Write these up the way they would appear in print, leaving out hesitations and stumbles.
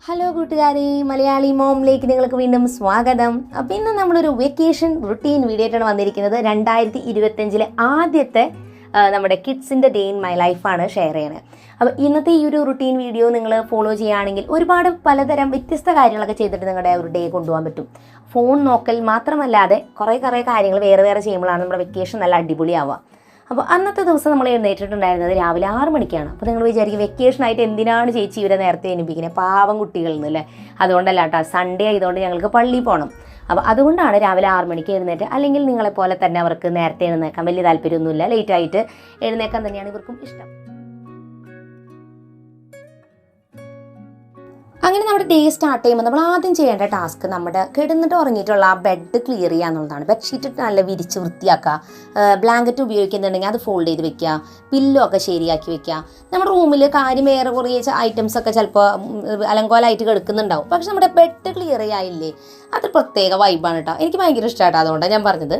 Hello കൂട്ടുകാരെ, മലയാളി മോമിലേക്ക് നിങ്ങൾക്ക് വീണ്ടും സ്വാഗതം. അപ്പോൾ ഇന്ന് നമ്മളൊരു വെക്കേഷൻ റുട്ടീൻ വീഡിയോ ആയിട്ടാണ് വന്നിരിക്കുന്നത്. 2025 ആദ്യത്തെ നമ്മുടെ കിഡ്സിൻ്റെ ഡേ ഇൻ മൈ ലൈഫാണ് ഷെയർ ചെയ്യണത്. അപ്പോൾ ഇന്നത്തെ ഈ ഒരു റുട്ടീൻ വീഡിയോ നിങ്ങൾ ഫോളോ ചെയ്യുകയാണെങ്കിൽ ഒരുപാട് പലതരം വ്യത്യസ്ത കാര്യങ്ങളൊക്കെ ചെയ്തിട്ട് നിങ്ങളുടെ ഒരു ഡേ കൊണ്ടുപോകാൻ പറ്റും. ഫോൺ നോക്കൽ മാത്രമല്ലാതെ കുറേ കാര്യങ്ങൾ വേറെ ചെയ്യുമ്പോഴാണ് നമ്മുടെ വെക്കേഷൻ നല്ല അടിപൊളിയാവുക. അപ്പോൾ അന്നത്തെ ദിവസം നമ്മൾ എഴുന്നേറ്റിട്ടുണ്ടായിരുന്നത് രാവിലെ 6 മണിക്കാണ്. അപ്പോൾ നിങ്ങൾ വിചാരിക്കും വെക്കേഷനായിട്ട് എന്തിനാണ് ചേച്ചി ഇവരെ നേരത്തെ എണീപ്പിക്കുന്നത്, പാവം കുട്ടികളിൽ നിന്നല്ലേ? അതുകൊണ്ടല്ല കേട്ടോ, സൺഡേ ആയതുകൊണ്ട് ഞങ്ങൾക്ക് പള്ളിയിൽ പോകണം. അപ്പോൾ അതുകൊണ്ടാണ് രാവിലെ 6 മണിക്ക് എഴുന്നേറ്റ്. അല്ലെങ്കിൽ നിങ്ങളെപ്പോലെ തന്നെ അവർക്ക് നേരത്തെ എഴുന്നേക്കാൻ വലിയ താല്പര്യമൊന്നുമില്ല, ലേറ്റായിട്ട് എഴുന്നേക്കാൻ തന്നെയാണ് ഇവർക്കും ഇഷ്ടം. അങ്ങനെ നമ്മുടെ ഡേ സ്റ്റാർട്ട് ചെയ്യുമ്പോൾ നമ്മൾ ആദ്യം ചെയ്യേണ്ട ടാസ്ക് നമ്മുടെ കിടന്നിട്ട് ഉറങ്ങിയിട്ടുള്ള ആ ബെഡ് ക്ലിയർ ചെയ്യുക എന്നുള്ളതാണ്. ബെഡ്ഷീറ്റ് നല്ല വിരിച്ച് വൃത്തിയാക്കുക, ബ്ലാങ്കറ്റ് ഉപയോഗിക്കുന്നുണ്ടെങ്കിൽ അത് ഫോൾഡ് ചെയ്ത് വെക്കുക, പില്ലോ ഒക്കെ ശരിയാക്കി വെക്കുക. നമ്മുടെ റൂമിൽ കാര്യം വേറെ കുറേ ഐറ്റംസ് ഒക്കെ ചിലപ്പോൾ അലങ്കോലമായിട്ട് കിടക്കുന്നുണ്ടാവും. പക്ഷെ നമ്മുടെ ബെഡ് ക്ലിയർ ചെയ്യാനില്ലേ, അത് പ്രത്യേക വൈബാണ് കേട്ടോ. എനിക്ക് ഭയങ്കര ഇഷ്ടമായിട്ടോ, അതുകൊണ്ടാണ് ഞാൻ പറഞ്ഞത്.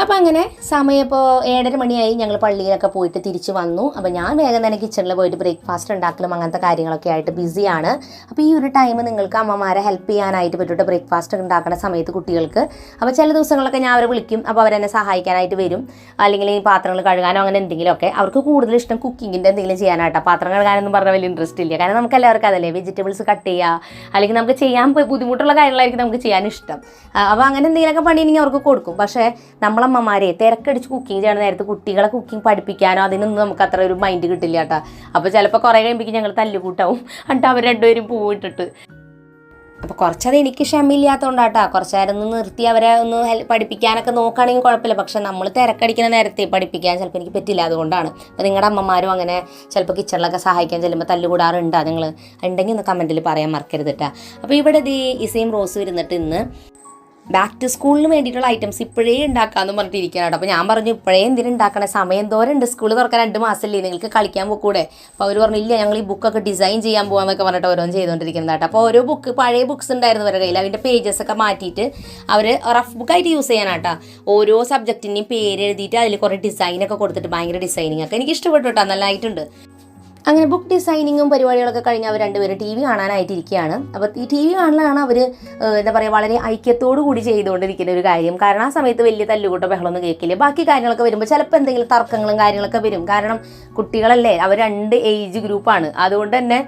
അപ്പോൾ അങ്ങനെ സമയം ഇപ്പോൾ 7:30 മണിയായി. ഞങ്ങൾ പള്ളിയിലൊക്കെ പോയിട്ട് തിരിച്ച് വന്നു. അപ്പോൾ ഞാൻ വേഗം തന്നെ കിച്ചണിൽ പോയിട്ട് ബ്രേക്ക്ഫാസ്റ്റ് ഉണ്ടാക്കലും അങ്ങനത്തെ കാര്യങ്ങളൊക്കെ ആയിട്ട് ബിസിയാണ്. അപ്പോൾ ഈ ഒരു ടൈം നിങ്ങൾക്ക് അമ്മമാരെ ഹെൽപ്പ് ചെയ്യാനായിട്ട് പറ്റിയിട്ട് ബ്രേക്ക്ഫാസ്റ്റ് ഉണ്ടാക്കുന്ന സമയത്ത് കുട്ടികൾക്ക്. അപ്പോൾ ചില ദിവസങ്ങളൊക്കെ ഞാൻ അവരെ വിളിക്കും, അപ്പോൾ അവരെന്നെ സഹായിക്കാനായിട്ട് വരും. അല്ലെങ്കിൽ ഈ പാത്രങ്ങൾ കഴുകാനോ അങ്ങനെ എന്തെങ്കിലുമൊക്കെ. അവർക്ക് കൂടുതൽ ഇഷ്ടം കുക്കിങ്ങിൻ്റെ എന്തെങ്കിലും ചെയ്യാനായിട്ടോ. പാത്രം കഴുകാനൊന്നും പറഞ്ഞാൽ വലിയ ഇൻട്രസ്റ്റ് ഇല്ല. കാരണം നമുക്ക് എല്ലാവർക്കും അതല്ലേ, വെജിറ്റബിൾസ് കട്ട് ചെയ്യുക, അല്ലെങ്കിൽ നമുക്ക് ചെയ്യാൻ ബുദ്ധിമുട്ടുള്ള കാര്യങ്ങളായിരിക്കും നമുക്ക് ചെയ്യാൻ ഇഷ്ടം. അപ്പോൾ അങ്ങനെ എന്തെങ്കിലുമൊക്കെ പണിയുണ്ടെങ്കിൽ അവർക്ക് കൊടുക്കും. പക്ഷേ നമ്മളമ്മമാരെ തിരക്കടിച്ച് കുക്കിംഗ് ചെയ്യണ നേരത്ത് കുട്ടികളെ കുക്കിംഗ് പഠിപ്പിക്കാനോ അതിനൊന്നും നമുക്ക് അത്ര ഒരു മൈൻഡ് കിട്ടില്ല കേട്ടോ. അപ്പോൾ ചിലപ്പോൾ കുറേ കഴിയുമ്പോൾ ഞങ്ങൾ തല്ലുകൂട്ടാവും. എന്നിട്ട് അവർ രണ്ടുപേരും പൂവിട്ടിട്ട്. അപ്പോൾ കുറച്ചത് എനിക്ക് ക്ഷമയില്ലാത്തതുകൊണ്ടാട്ടോ. കുറച്ച് നേരം ഒന്ന് നിർത്തി അവരെ ഒന്ന് പഠിപ്പിക്കാനൊക്കെ നോക്കുകയാണെങ്കിൽ കുഴപ്പമില്ല. പക്ഷെ നമ്മൾ തിരക്കടിക്കുന്ന നേരത്തെ പഠിപ്പിക്കാൻ ചിലപ്പോൾ എനിക്ക് പറ്റില്ല. അതുകൊണ്ടാണ്. അപ്പോൾ നിങ്ങളുടെ അമ്മമാരും അങ്ങനെ ചിലപ്പോൾ കിച്ചണിലൊക്കെ സഹായിക്കാൻ ചെല്ലുമ്പോൾ തല്ലുകൂടാറുണ്ടോ? നിങ്ങൾ ഉണ്ടെങ്കിൽ ഒന്ന് കമൻറ്റിൽ പറയാൻ മറക്കരുത് കേട്ടോ. അപ്പോൾ ഇവിടെ ഇസയും റോസും ഇരുന്നിട്ട് ഇന്ന് ബാക്ക് ടു സ്കൂളിന് വേണ്ടിയിട്ടുള്ള ഐറ്റംസ് ഇപ്പോഴേ ഉണ്ടാക്കാമെന്ന് പറഞ്ഞിട്ടിരിക്കുകയാണ്. അപ്പോൾ ഞാൻ പറഞ്ഞു, ഇപ്പോഴേ എന്തിനും ഉണ്ടാക്കണേ, സമയം തോരം ഉണ്ട്, സ്കൂൾ തുറക്കാൻ 2 മാസമല്ലേ, നിങ്ങൾക്ക് കളിക്കാൻ പോക്കൂടെ? അപ്പോൾ അവർ പറഞ്ഞില്ല, ഞങ്ങൾ ഈ ബുക്കൊക്കെ ഡിസൈൻ ചെയ്യാൻ പോകാമെന്നൊക്കെ പറഞ്ഞിട്ട് ഓരോന്ന് ചെയ്തുകൊണ്ടിരിക്കുന്നത് കേട്ടോ. അപ്പോൾ ഓരോ പഴയ ബുക്സ് ഉണ്ടായിരുന്നു അവരുടെ കയ്യിൽ, അതിൻ്റെ പേജസ് ഒക്കെ മാറ്റിയിട്ട് അവർ റഫ് ബുക്കായിട്ട് യൂസ് ചെയ്യാനാട്ടോ. ഓരോ സബ്ജക്റ്റിൻ്റെയും പേര് എഴുതിയിട്ട് അതിൽ കുറേ ഡിസൈനൊക്കെ കൊടുത്തിട്ട് ഭയങ്കര ഡിസൈനിങ് ഒക്കെ എനിക്ക് ഇഷ്ടപ്പെട്ടു കേട്ടോ, നല്ലതായിട്ടുണ്ട്. അങ്ങനെ ബുക്ക് ഡിസൈനിങ്ങും പരിപാടികളൊക്കെ കഴിഞ്ഞ് അവർ രണ്ടുപേരും TV കാണാനായിട്ടിരിക്കുകയാണ്. അപ്പോൾ ഈ TV കാണലാണ് അവർ എന്താ പറയുക, വളരെ ഐക്യത്തോടു കൂടി ചെയ്തുകൊണ്ടിരിക്കുന്ന ഒരു കാര്യം. കാരണം ആ സമയത്ത് വലിയ തല്ലുകൂട്ടോ ബഹളമൊന്നും കേൾക്കില്ല. ബാക്കി കാര്യങ്ങളൊക്കെ വരുമ്പോൾ ചിലപ്പോൾ എന്തെങ്കിലും തർക്കങ്ങളും കാര്യങ്ങളൊക്കെ വരും. കാരണം കുട്ടികളല്ലേ, അവർ 2 ഏജ് ഗ്രൂപ്പാണ്. അതുകൊണ്ട് തന്നെ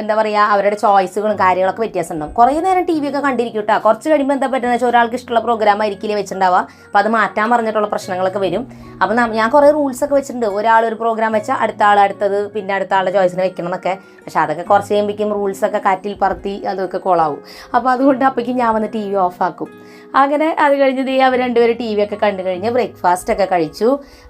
എന്താ പറയുക, അവരുടെ ചോയ്സുകളും കാര്യങ്ങളൊക്കെ വ്യത്യാസം ഉണ്ടാവും. കുറേ നേരം TV ഒക്കെ കണ്ടിരിക്കും കേട്ടോ. കുറച്ച് കഴിയുമ്പോൾ എന്താ പറ്റുന്നത് വെച്ചാൽ ഒരാൾക്ക് ഇഷ്ടമുള്ള പ്രോഗ്രാം ആയിരിക്കില്ലേ വെച്ചിട്ടുണ്ടാവുക. അപ്പോൾ അത് മാറ്റാൻ പറഞ്ഞിട്ടുള്ള പ്രശ്നങ്ങളൊക്കെ വരും. അപ്പോൾ ഞാൻ കുറേ റൂൾസൊക്കെ വെച്ചിട്ടുണ്ട്. ഒരാളൊരു പ്രോഗ്രാം വെച്ചാൽ അടുത്ത ആൾ അടുത്തത്, പിന്നെ അടുത്ത ആളുടെ ചോയ്സിന് വെക്കണം എന്നൊക്കെ. പക്ഷെ അതൊക്കെ കുറച്ച് കഴിയുമ്പോഴേക്കും റൂൾസൊക്കെ കാറ്റിൽ പറത്തി അതൊക്കെ കൊളാവും. അപ്പോൾ അതുകൊണ്ട് അപ്പോഴേക്കും ഞാൻ വന്ന് TV ഓഫാക്കും. അങ്ങനെ അത് കഴിഞ്ഞ് അവർ രണ്ടുപേരും TV ഒക്കെ കണ്ടു കഴിഞ്ഞ് ബ്രേക്ക്ഫാസ്റ്റ് ഒക്കെ കഴിച്ചു.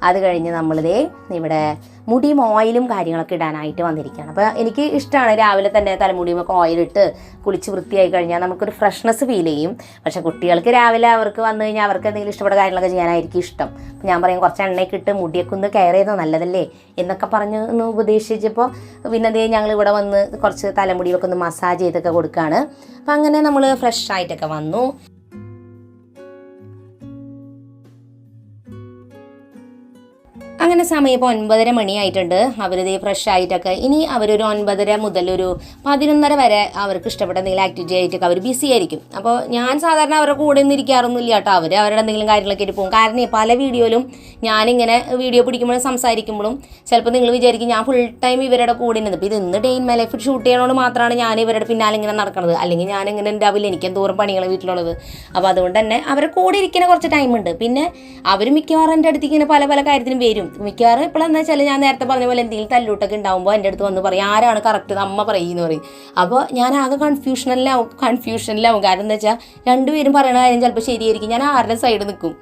അത് കഴിഞ്ഞ് നമ്മളിതേ ഇവിടെ മുടിയും ഓയിലും കാര്യങ്ങളൊക്കെ ഇടാനായിട്ട് വന്നിരിക്കുകയാണ്. അപ്പോൾ എനിക്ക് ഇഷ്ടമാണ് രാവിലെ തന്നെ തലമുടിയുമൊക്കെ ഓയിലിട്ട് കുളിച്ച് വൃത്തിയായി കഴിഞ്ഞാൽ നമുക്കൊരു ഫ്രഷ്നെസ് ഫീൽ ചെയ്യും. പക്ഷേ കുട്ടികൾക്ക് രാവിലെ അവർക്ക് വന്നു കഴിഞ്ഞാൽ അവർക്ക് എന്തെങ്കിലും ഇഷ്ടപ്പെട്ട കാര്യങ്ങളൊക്കെ ചെയ്യാനായിരിക്കും ഇഷ്ടം. അപ്പോൾ ഞാൻ പറയും, കുറച്ച് എണ്ണയൊക്കെ ഇട്ട് മുടിയൊക്കെ ഒന്ന് കെയർ ചെയ്താൽ നല്ലതല്ലേ എന്നൊക്കെ പറഞ്ഞ് ഒന്ന് ഉപദേശിച്ചപ്പോൾ പിന്നെ അതേ ഞങ്ങൾ ഇവിടെ വന്ന് കുറച്ച് തലമുടിയൊക്കെ ഒന്ന് മസാജ് ചെയ്തൊക്കെ കൊടുക്കുകയാണ്. അപ്പോൾ അങ്ങനെ നമ്മൾ ഫ്രഷ് ആയിട്ടൊക്കെ വന്നു. അങ്ങനെ സമയം ഇപ്പോൾ 9:30 മണിയായിട്ടുണ്ട്. അവരിതേ ഫ്രഷ് ആയിട്ടൊക്കെ ഇനി അവരൊരു 9:30 മുതൽ ഒരു 11:30 വരെ അവർക്ക് ഇഷ്ടപ്പെട്ട എന്തെങ്കിലും ആക്ടിവിറ്റി ആയിട്ടൊക്കെ അവർ ബിസി ആയിരിക്കും. അപ്പോൾ ഞാൻ സാധാരണ അവരുടെ കൂടെ ഒന്നും ഇരിക്കാറൊന്നുമില്ല കേട്ടോ. അവരുടെ എന്തെങ്കിലും കാര്യങ്ങളൊക്കെ ആയിട്ട് പോകും. കാരണം പല വീഡിയോയിലും ഞാനിങ്ങനെ വീഡിയോ പിടിക്കുമ്പോഴും സംസാരിക്കുമ്പോഴും ചിലപ്പോൾ നിങ്ങൾ വിചാരിക്കും ഞാൻ ഫുൾ ടൈം ഇവരുടെ കൂടെ ഇരുന്നത്. ഇപ്പോൾ ഇത് ഇന്ന് day in my life shoot ചെയ്യണോണ്ട് മാത്രമാണ് ഞാൻ ഇവരുടെ പിന്നാലെ ഇങ്ങനെ നടക്കുന്നത്. അല്ലെങ്കിൽ ഞാനിങ്ങനെ ഉണ്ടാവില്ല, എനിക്ക് എന്തോരം പണികൾ വീട്ടിലുള്ളത്. അപ്പോൾ അതുകൊണ്ട് തന്നെ അവരെ കൂടെ ഇരിക്കുന്ന കുറച്ച് ടൈമുണ്ട്. പിന്നെ അവർ മിക്കവാറും എൻ്റെ അടുത്തേക്ക് ഇങ്ങനെ പല കാര്യത്തിനും വരും. മിക്കവാറും എപ്പോഴെന്ന് വെച്ചാൽ ഞാൻ നേരത്തെ പറഞ്ഞ പോലെ എന്തെങ്കിലും തല്ലൂട്ടൊക്കെ ഉണ്ടാകുമ്പോൾ എൻ്റെ അടുത്ത് വന്ന് പറയും, ആരാണ് കറക്റ്റ്, അമ്മ പറയുമെന്ന് പറയും. അപ്പോൾ ഞാൻ ആകെ കൺഫ്യൂഷനിലാവും. കാരണം എന്താ വെച്ചാൽ രണ്ടുപേരും പറയുന്ന കാര്യം ചിലപ്പോൾ ശരിയായിരിക്കും. ഞാൻ ആരുടെ സൈഡ് നിൽക്കും.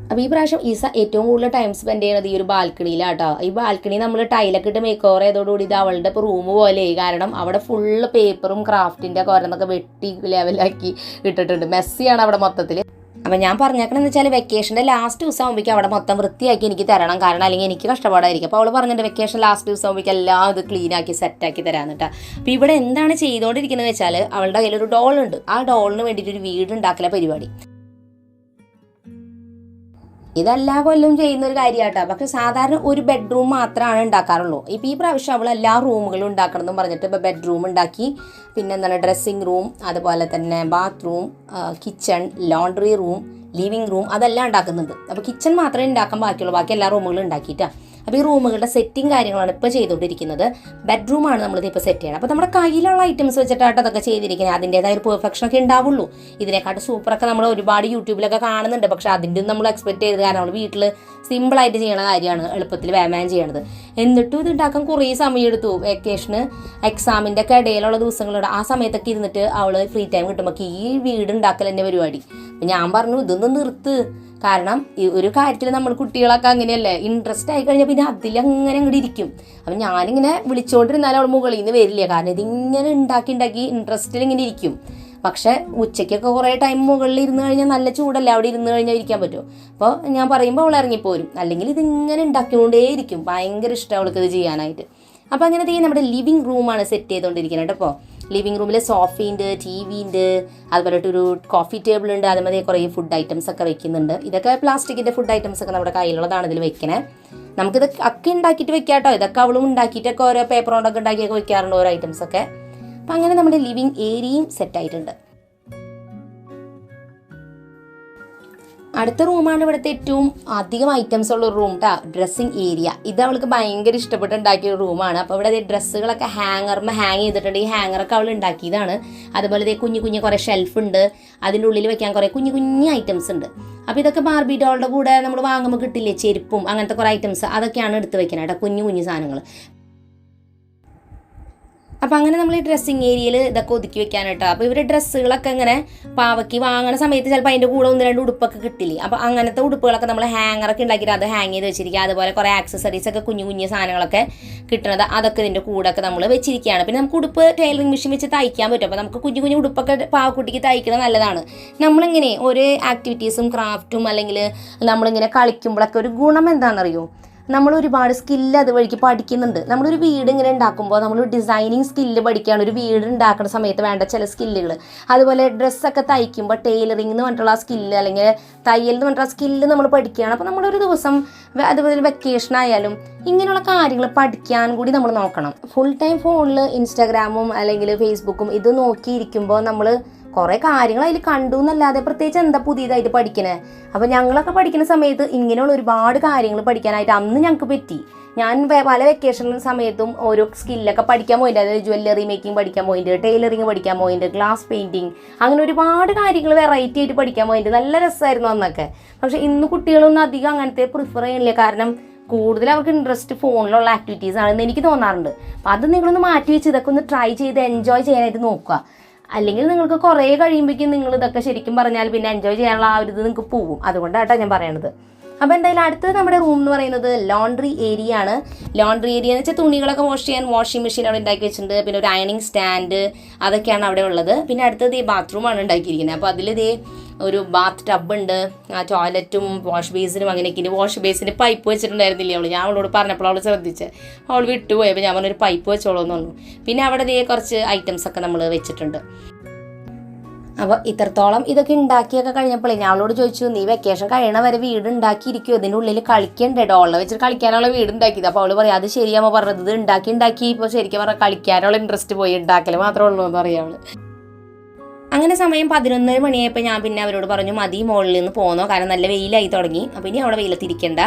അപ്പോൾ ഈ പ്രാവശ്യം ഈസ ഏറ്റവും കൂടുതൽ ടൈം സ്പെൻഡ് ചെയ്യുന്നത് ഈ ഒരു ബാൽക്കണിയിലാട്ടോ. ഈ ബാൽക്കണി നമ്മൾ ടൈലൊക്കെ ഇട്ട് മേക്ക് ഓവർ ചെയ്തോടുകൂടി ഇത് അവളുടെ ഇപ്പോൾ റൂം പോലെ. കാരണം അവിടെ ഫുള്ള് പേപ്പറും ക്രാഫ്റ്റിൻ്റെ ഓരോന്നൊക്കെ വെട്ടി ലെവലാക്കി ഇട്ടിട്ടുണ്ട്. മെസ്സിയാണ് അവിടെ മൊത്തത്തിൽ. അപ്പോൾ ഞാൻ പറഞ്ഞേക്കണമെന്ന് വെച്ചാൽ വെക്കേഷൻ്റെ ലാസ്റ്റ് ദിവസം ആകുമ്പോഴേക്കും അവിടെ മൊത്തം വൃത്തിയാക്കി എനിക്ക് തരണം. കാരണം അല്ലെങ്കിൽ എനിക്ക് കഷ്ടപ്പാടായിരിക്കും. അപ്പോൾ അവൾ പറഞ്ഞിട്ട് വെക്കേഷൻ ലാസ്റ്റ് ദിവസം ആകുമ്പോഴേക്കും എല്ലാം ഇത് ക്ലീനാക്കി സെറ്റാക്കി തരാമെന്ന് കേട്ടോ. അപ്പോൾ ഇവിടെ എന്താണ് ചെയ്തുകൊണ്ടിരിക്കുന്നത് വെച്ചാൽ അവളുടെ കയ്യിലൊരു ഡോളുണ്ട്. ആ ഡോളിന് വേണ്ടിയിട്ടൊരു വീട് ഉണ്ടാക്കല പരിപാടി. ഇതെല്ലാ കൊല്ലവും ചെയ്യുന്ന ഒരു കാര്യമാട്ടോ. പക്ഷെ സാധാരണ ഒരു ബെഡ്റൂം മാത്രമാണ് ഉണ്ടാക്കാറുള്ളൂ. ഇപ്പോൾ ഈ പ്രാവശ്യം അവൾ എല്ലാ റൂമുകളും ഉണ്ടാക്കണം എന്ന് പറഞ്ഞിട്ട് ഇപ്പോൾ ബെഡ്റൂം ഉണ്ടാക്കി. പിന്നെ എന്താണ് ഡ്രസ്സിങ് റൂം, അതുപോലെ തന്നെ bathroom, kitchen, laundry room, living room അതെല്ലാം ഉണ്ടാക്കുന്നുണ്ട്. അപ്പോൾ കിച്ചൺ മാത്രമേ ഉണ്ടാക്കാൻ ബാക്കിയുള്ളൂ, ബാക്കി എല്ലാ റൂമുകളും ഉണ്ടാക്കിയിട്ടാണ്. അപ്പോൾ ഈ റൂമുകളുടെ സെറ്റിങ് കാര്യങ്ങളാണ് ഇപ്പോൾ ചെയ്തുകൊണ്ടിരിക്കുന്നത്. ബെഡ്റൂമാണ് നമ്മളിത് ഇപ്പോൾ സെറ്റ് ചെയ്യണം. അപ്പോൾ നമ്മുടെ കയ്യിലുള്ള ഐറ്റംസ് വെച്ചിട്ടാണ് അതൊക്കെ ചെയ്തിരിക്കുന്നത്. അതിൻ്റേതായ ഒരു പെർഫെക്ഷൻ ഒക്കെ ഉണ്ടാവുള്ളൂ. ഇതിനെക്കാട്ട് സൂപ്പറൊക്കെ നമ്മൾ ഒരുപാട് യൂട്യൂബിലൊക്കെ കാണുന്നുണ്ട്. പക്ഷെ അതിൻ്റെ നമ്മൾ എക്സ്പെക്ട് ചെയ്ത്, കാരണം നമ്മൾ വീട്ടിൽ സിമ്പിളായിട്ട് ചെയ്യണ കാര്യമാണ്, എളുപ്പത്തിൽ വേമാൻ ചെയ്യണത്. എന്നിട്ടും ഇത് ഉണ്ടാക്കാൻ കുറേ സമയം എടുത്തു. വെക്കേഷന് എക്സാമിൻ്റെ ഒക്കെ ഇടയിലുള്ള ദിവസങ്ങളുണ്ട്. ആ സമയത്തൊക്കെ ഇരുന്നിട്ട് അവൾ ഫ്രീ ടൈം കിട്ടുമ്പോൾ ഈ വീട് ഉണ്ടാക്കൽ എൻ്റെ പരിപാടി. അപ്പം ഞാൻ പറഞ്ഞു ഇതൊന്നും നിർത്ത്, കാരണം ഈ ഒരു കാര്യത്തിൽ നമ്മൾ കുട്ടികളൊക്കെ അങ്ങനെയല്ലേ, ഇൻട്രസ്റ്റ് ആയി കഴിഞ്ഞാൽ പിന്നെ അതിലങ്ങനെ അങ്ങോട്ട് ഇരിക്കും. അപ്പം ഞാനിങ്ങനെ വിളിച്ചുകൊണ്ടിരുന്നാലും അവൾ മുകളിൽ നിന്ന് വരില്ല, കാരണം ഇതിങ്ങനെ ഉണ്ടാക്കി ഇൻട്രസ്റ്റിൽ ഇങ്ങനെ ഇരിക്കും. പക്ഷെ ഉച്ചയ്ക്കൊക്കെ കുറേ ടൈം മുകളിൽ ഇരുന്ന് കഴിഞ്ഞാൽ നല്ല ചൂടല്ലേ, അവിടെ ഇരുന്ന് കഴിഞ്ഞാൽ ഇരിക്കാൻ പറ്റുമോ? അപ്പോൾ ഞാൻ പറയുമ്പോൾ അവൾ ഇറങ്ങിപ്പോരും. അല്ലെങ്കിൽ ഇതിങ്ങനെ ഉണ്ടാക്കിക്കൊണ്ടേ ഇരിക്കും. ഭയങ്കര ഇഷ്ടം അവൾക്ക് ഇത് ചെയ്യാനായിട്ട്. അപ്പോൾ അങ്ങനെ നമ്മുടെ ലിവിങ് റൂമാണ് സെറ്റ് ചെയ്തുകൊണ്ടിരിക്കുന്നത് കേട്ടോ. ഇപ്പോൾ ലിവിങ് റൂമിൽ സോഫയുണ്ട്, ടി വി ഉണ്ട്, അതുപോലെ ഒരു കോഫി ടേബിൾ ഉണ്ട്, അതുപോലെ കുറേ ഫുഡ് ഐറ്റംസ് ഒക്കെ വെക്കുന്നുണ്ട്. ഇതൊക്കെ പ്ലാസ്റ്റിക്കിൻ്റെ ഫുഡ് ഐറ്റംസ് ഒക്കെ നമ്മുടെ കയ്യിലുള്ളതാണ് ഇതിൽ വെക്കണേ. നമുക്കിത് ഒക്കെ ഉണ്ടാക്കിയിട്ട് വെക്കാം കേട്ടോ. ഇതൊക്കെ അവളും ഉണ്ടാക്കിയിട്ടൊക്കെ ഓരോ പേപ്പർ കൊണ്ടൊക്കെ ഉണ്ടാക്കിയൊക്കെ വെക്കാറുണ്ട് ഓരോ ഐറ്റംസ് ഒക്കെ. അപ്പം അങ്ങനെ നമ്മുടെ ലിവിങ് ഏരിയയും സെറ്റായിട്ടുണ്ട്. അടുത്ത റൂമാണ് ഇവിടുത്തെ ഏറ്റവും അധികം ഐറ്റംസ് ഉള്ള ഒരു റൂം കേട്ടോ, ഡ്രസ്സിങ് ഏരിയ. ഇത് അവൾക്ക് ഭയങ്കര ഇഷ്ടപ്പെട്ട് ഉണ്ടാക്കിയ ഒരു റൂമാണ്. അപ്പോൾ ഇവിടെ ഡ്രസ്സുകളൊക്കെ ഹാങ്ങറിൽ ഹാങ് ചെയ്തിട്ടുണ്ട്. ഈ ഹാങ്ങറൊക്കെ അവൾ ഉണ്ടാക്കിയതാണ്. അതുപോലെ കുഞ്ഞു കുറേ ഷെൽഫ് ഉണ്ട്, അതിൻ്റെ ഉള്ളിൽ വെക്കാൻ കുറേ കുഞ്ഞു ഐറ്റംസ് ഉണ്ട്. അപ്പോൾ ഇതൊക്കെ ബാർബി ഡോളുടെ കൂടെ നമ്മൾ വാങ്ങുമ്പോൾ കിട്ടില്ലേ, ചെരുപ്പും അങ്ങനത്തെ കുറേ ഐറ്റംസ്, അതൊക്കെയാണ് എടുത്ത് വെക്കുന്നത് കേട്ടോ, കുഞ്ഞു സാധനങ്ങൾ. അപ്പോൾ അങ്ങനെ നമ്മൾ ഈ ഡ്രസ്സിങ് ഏരിയയിൽ ഇതൊക്കെ ഒതുക്കി വെക്കാൻ കേട്ടോ. അപ്പോൾ ഇവർ ഡ്രസ്സുകളൊക്കെ ഇങ്ങനെ പാവയ്ക്ക് വാങ്ങണ സമയത്ത് ചിലപ്പോൾ അതിൻ്റെ കൂടെ 1-2 ഉടുപ്പൊക്കെ കിട്ടില്ലേ. അപ്പോൾ അങ്ങനത്തെ ഉടുപ്പുകളൊക്കെ നമ്മൾ ഹാങ്ങറൊക്കെ ഉണ്ടാക്കിയിട്ട് അത് ഹാങ് ചെയ്ത് വെച്ചിരിക്കുക. അതുപോലെ കുറേ ആക്സസറീസ് ഒക്കെ കുഞ്ഞു സാധനങ്ങളൊക്കെ കിട്ടുന്നത്, അതൊക്കെ ഇതിൻ്റെ കൂടെ ഒക്കെ നമ്മൾ വെച്ചിരിക്കുകയാണ്. പിന്നെ നമുക്ക് ഉടുപ്പ് ടൈലറിംഗ് മെഷീൻ വെച്ച് തയ്ക്കാൻ പറ്റും. അപ്പോൾ നമുക്ക് കുഞ്ഞു ഉടുപ്പൊക്കെ പാവക്കുട്ടിക്ക് തയ്ക്കുന്നത് നല്ലതാണ്. നമ്മളിങ്ങനെ ഓരോ ആക്ടിവിറ്റീസും ക്രാഫ്റ്റും അല്ലെങ്കിൽ നമ്മളിങ്ങനെ കളിക്കുമ്പോഴൊക്കെ ഒരു ഗുണം എന്താണെന്നറിയോ, നമ്മൾ ഒരുപാട് സ്കില്ല് അതുവഴിക്ക് പഠിക്കുന്നുണ്ട്. നമ്മളൊരു വീട് ഇങ്ങനെ ഉണ്ടാക്കുമ്പോൾ നമ്മൾ ഡിസൈനിങ് സ്കില്ല് പഠിക്കുകയാണ്. ഒരു വീട് ഉണ്ടാക്കുന്ന സമയത്ത് വേണ്ട ചില സ്കില്ലുകൾ. അതുപോലെ ഡ്രസ്സൊക്കെ തയ്ക്കുമ്പോൾ ടൈലറിംഗ് എന്ന് പറഞ്ഞിട്ടുള്ള സ്കില്ല്, അല്ലെങ്കിൽ തയ്യൽ എന്ന് പറഞ്ഞിട്ടുള്ള സ്കില്ല് നമ്മൾ പഠിക്കുകയാണ്. അപ്പോൾ നമ്മളൊരു ദിവസം അതുപോലെ വെക്കേഷൻ ആയാലും ഇങ്ങനെയുള്ള കാര്യങ്ങൾ പഠിക്കാൻ കൂടി നമ്മൾ നോക്കണം. ഫുൾ ടൈം ഫോണിൽ ഇൻസ്റ്റാഗ്രാമും അല്ലെങ്കിൽ ഫേസ്ബുക്കും ഇത് നോക്കിയിരിക്കുമ്പോൾ നമ്മൾ കുറേ കാര്യങ്ങൾ അതിൽ കണ്ടു എന്നല്ലാതെ പ്രത്യേകിച്ച് എന്താ പുതിയതായിട്ട് പഠിക്കണേ. അപ്പോൾ ഞങ്ങളൊക്കെ പഠിക്കുന്ന സമയത്ത് ഇങ്ങനെയുള്ള ഒരുപാട് കാര്യങ്ങൾ പഠിക്കാനായിട്ട് അന്ന് ഞങ്ങൾക്ക് പറ്റി. ഞാൻ പല വെക്കേഷൻ സമയത്തും ഓരോ സ്കില്ലൊക്കെ പഠിക്കാൻ പോയിട്ടുണ്ട്. അതായത് ജ്വല്ലറി മേക്കിംഗ് പഠിക്കാൻ പോയിട്ടുണ്ട്, ടൈലറിങ് പഠിക്കാൻ പോയിട്ടുണ്ട്, ഗ്ലാസ് പെയിൻറ്റിങ്, അങ്ങനെ ഒരുപാട് കാര്യങ്ങൾ വെറൈറ്റി ആയിട്ട് പഠിക്കാൻ പോയിട്ടുണ്ട്. നല്ല രസമായിരുന്നു അന്നൊക്കെ. പക്ഷേ ഇന്ന് കുട്ടികളൊന്നും അധികം അങ്ങനത്തെ പ്രിഫർ ചെയ്യണില്ല. കാരണം കൂടുതൽ അവർക്ക് ഇൻട്രസ്റ്റ് ഫോണിലുള്ള ആക്ടിവിറ്റീസ് ആണെന്ന് എനിക്ക് തോന്നാറുണ്ട്. അപ്പോൾ അത് നിങ്ങളൊന്ന് മാറ്റി വെച്ച് ഇതൊക്കെ ഒന്ന് ട്രൈ ചെയ്ത് എൻജോയ് ചെയ്യാനായിട്ട് നോക്കുക. അല്ലെങ്കിൽ നിങ്ങൾക്ക് കുറേ കഴിയുമ്പോഴേക്കും നിങ്ങൾ ഇതൊക്കെ ശരിക്കും പറഞ്ഞാൽ പിന്നെ എൻജോയ് ചെയ്യാനുള്ള ആ ഒരു ഇത് നിങ്ങൾക്ക് പോകും. അതുകൊണ്ടാട്ടോ ഞാൻ പറയണത്. അപ്പോൾ എന്തായാലും അടുത്തത് നമ്മുടെ റൂം എന്ന് പറയുന്നത് ലോണ്ടറി ഏരിയ ആണ്. ലോണ്ടറി ഏരിയ എന്ന് വെച്ചാൽ തുണികളൊക്കെ വാഷ് ചെയ്യാൻ വാഷിംഗ് മെഷീൻ അവിടെ ഉണ്ടാക്കി വെച്ചിട്ടുണ്ട്. പിന്നെ ഒരു അയണിങ് സ്റ്റാൻഡ്, അതൊക്കെയാണ് അവിടെ ഉള്ളത്. പിന്നെ അടുത്തത് ഈ ബാത്റൂമാണ് ഉണ്ടാക്കിയിരിക്കുന്നത്. അപ്പോൾ അതിൽ ഒരു ബാത്ത് ടബ് ഉണ്ട്, ടോയ്ലറ്റും വാഷ് ബേസിനും അങ്ങനെയൊക്കെ. വാഷ് ബേസിന് പൈപ്പ് വെച്ചിട്ടുണ്ടായിരുന്നില്ലേ അവൾ, ഞാൻ അവളോട് പറഞ്ഞപ്പോൾ അവൾ ശ്രദ്ധിച്ച് അവൾ വിട്ടുപോയി. അപ്പോൾ ഞാൻ പറഞ്ഞൊരു പൈപ്പ് വെച്ചോളൂ എന്ന് പറഞ്ഞു. പിന്നെ അവിടെ കുറച്ച് ഐറ്റംസ് ഒക്കെ നമ്മൾ വെച്ചിട്ടുണ്ട്. അപ്പോൾ ഇത്രത്തോളം ഇതൊക്കെ ഉണ്ടാക്കിയൊക്കെ കഴിഞ്ഞപ്പോഴേ ഞാൻ അവളോട് ചോദിച്ചു, നീ വെക്കേഷൻ കഴിയണ വരെ വീട് ഉണ്ടാക്കിയിരിക്കുമോ, ഇതിൻ്റെ ഉള്ളിൽ കളിക്കണ്ടേ, ഡോളിൽ വെച്ചിട്ട് കളിക്കാനുള്ള വീട് ഉണ്ടാക്കിയത്. അപ്പോൾ അവൾ പറയാം അത് ശരിയാകുമ്പോൾ പറഞ്ഞത്, ഇത് ഉണ്ടാക്കി ഇപ്പോൾ ശരിക്കും പറഞ്ഞാൽ കളിക്കാനുള്ള ഇൻട്രസ്റ്റ് പോയി, ഉണ്ടാക്കൽ മാത്രമേ ഉള്ളൂ എന്ന് പറയാം അവൾ. അങ്ങനെ സമയം 11 മണിയായപ്പോൾ ഞാൻ പിന്നെ അവരോട് പറഞ്ഞു മതി, മുകളിൽ നിന്ന് പോന്നോ, കാരണം നല്ല വെയിലായി തുടങ്ങി. അപ്പോൾ ഇനി അവിടെ വെയിലത്തിരിക്കണ്ട.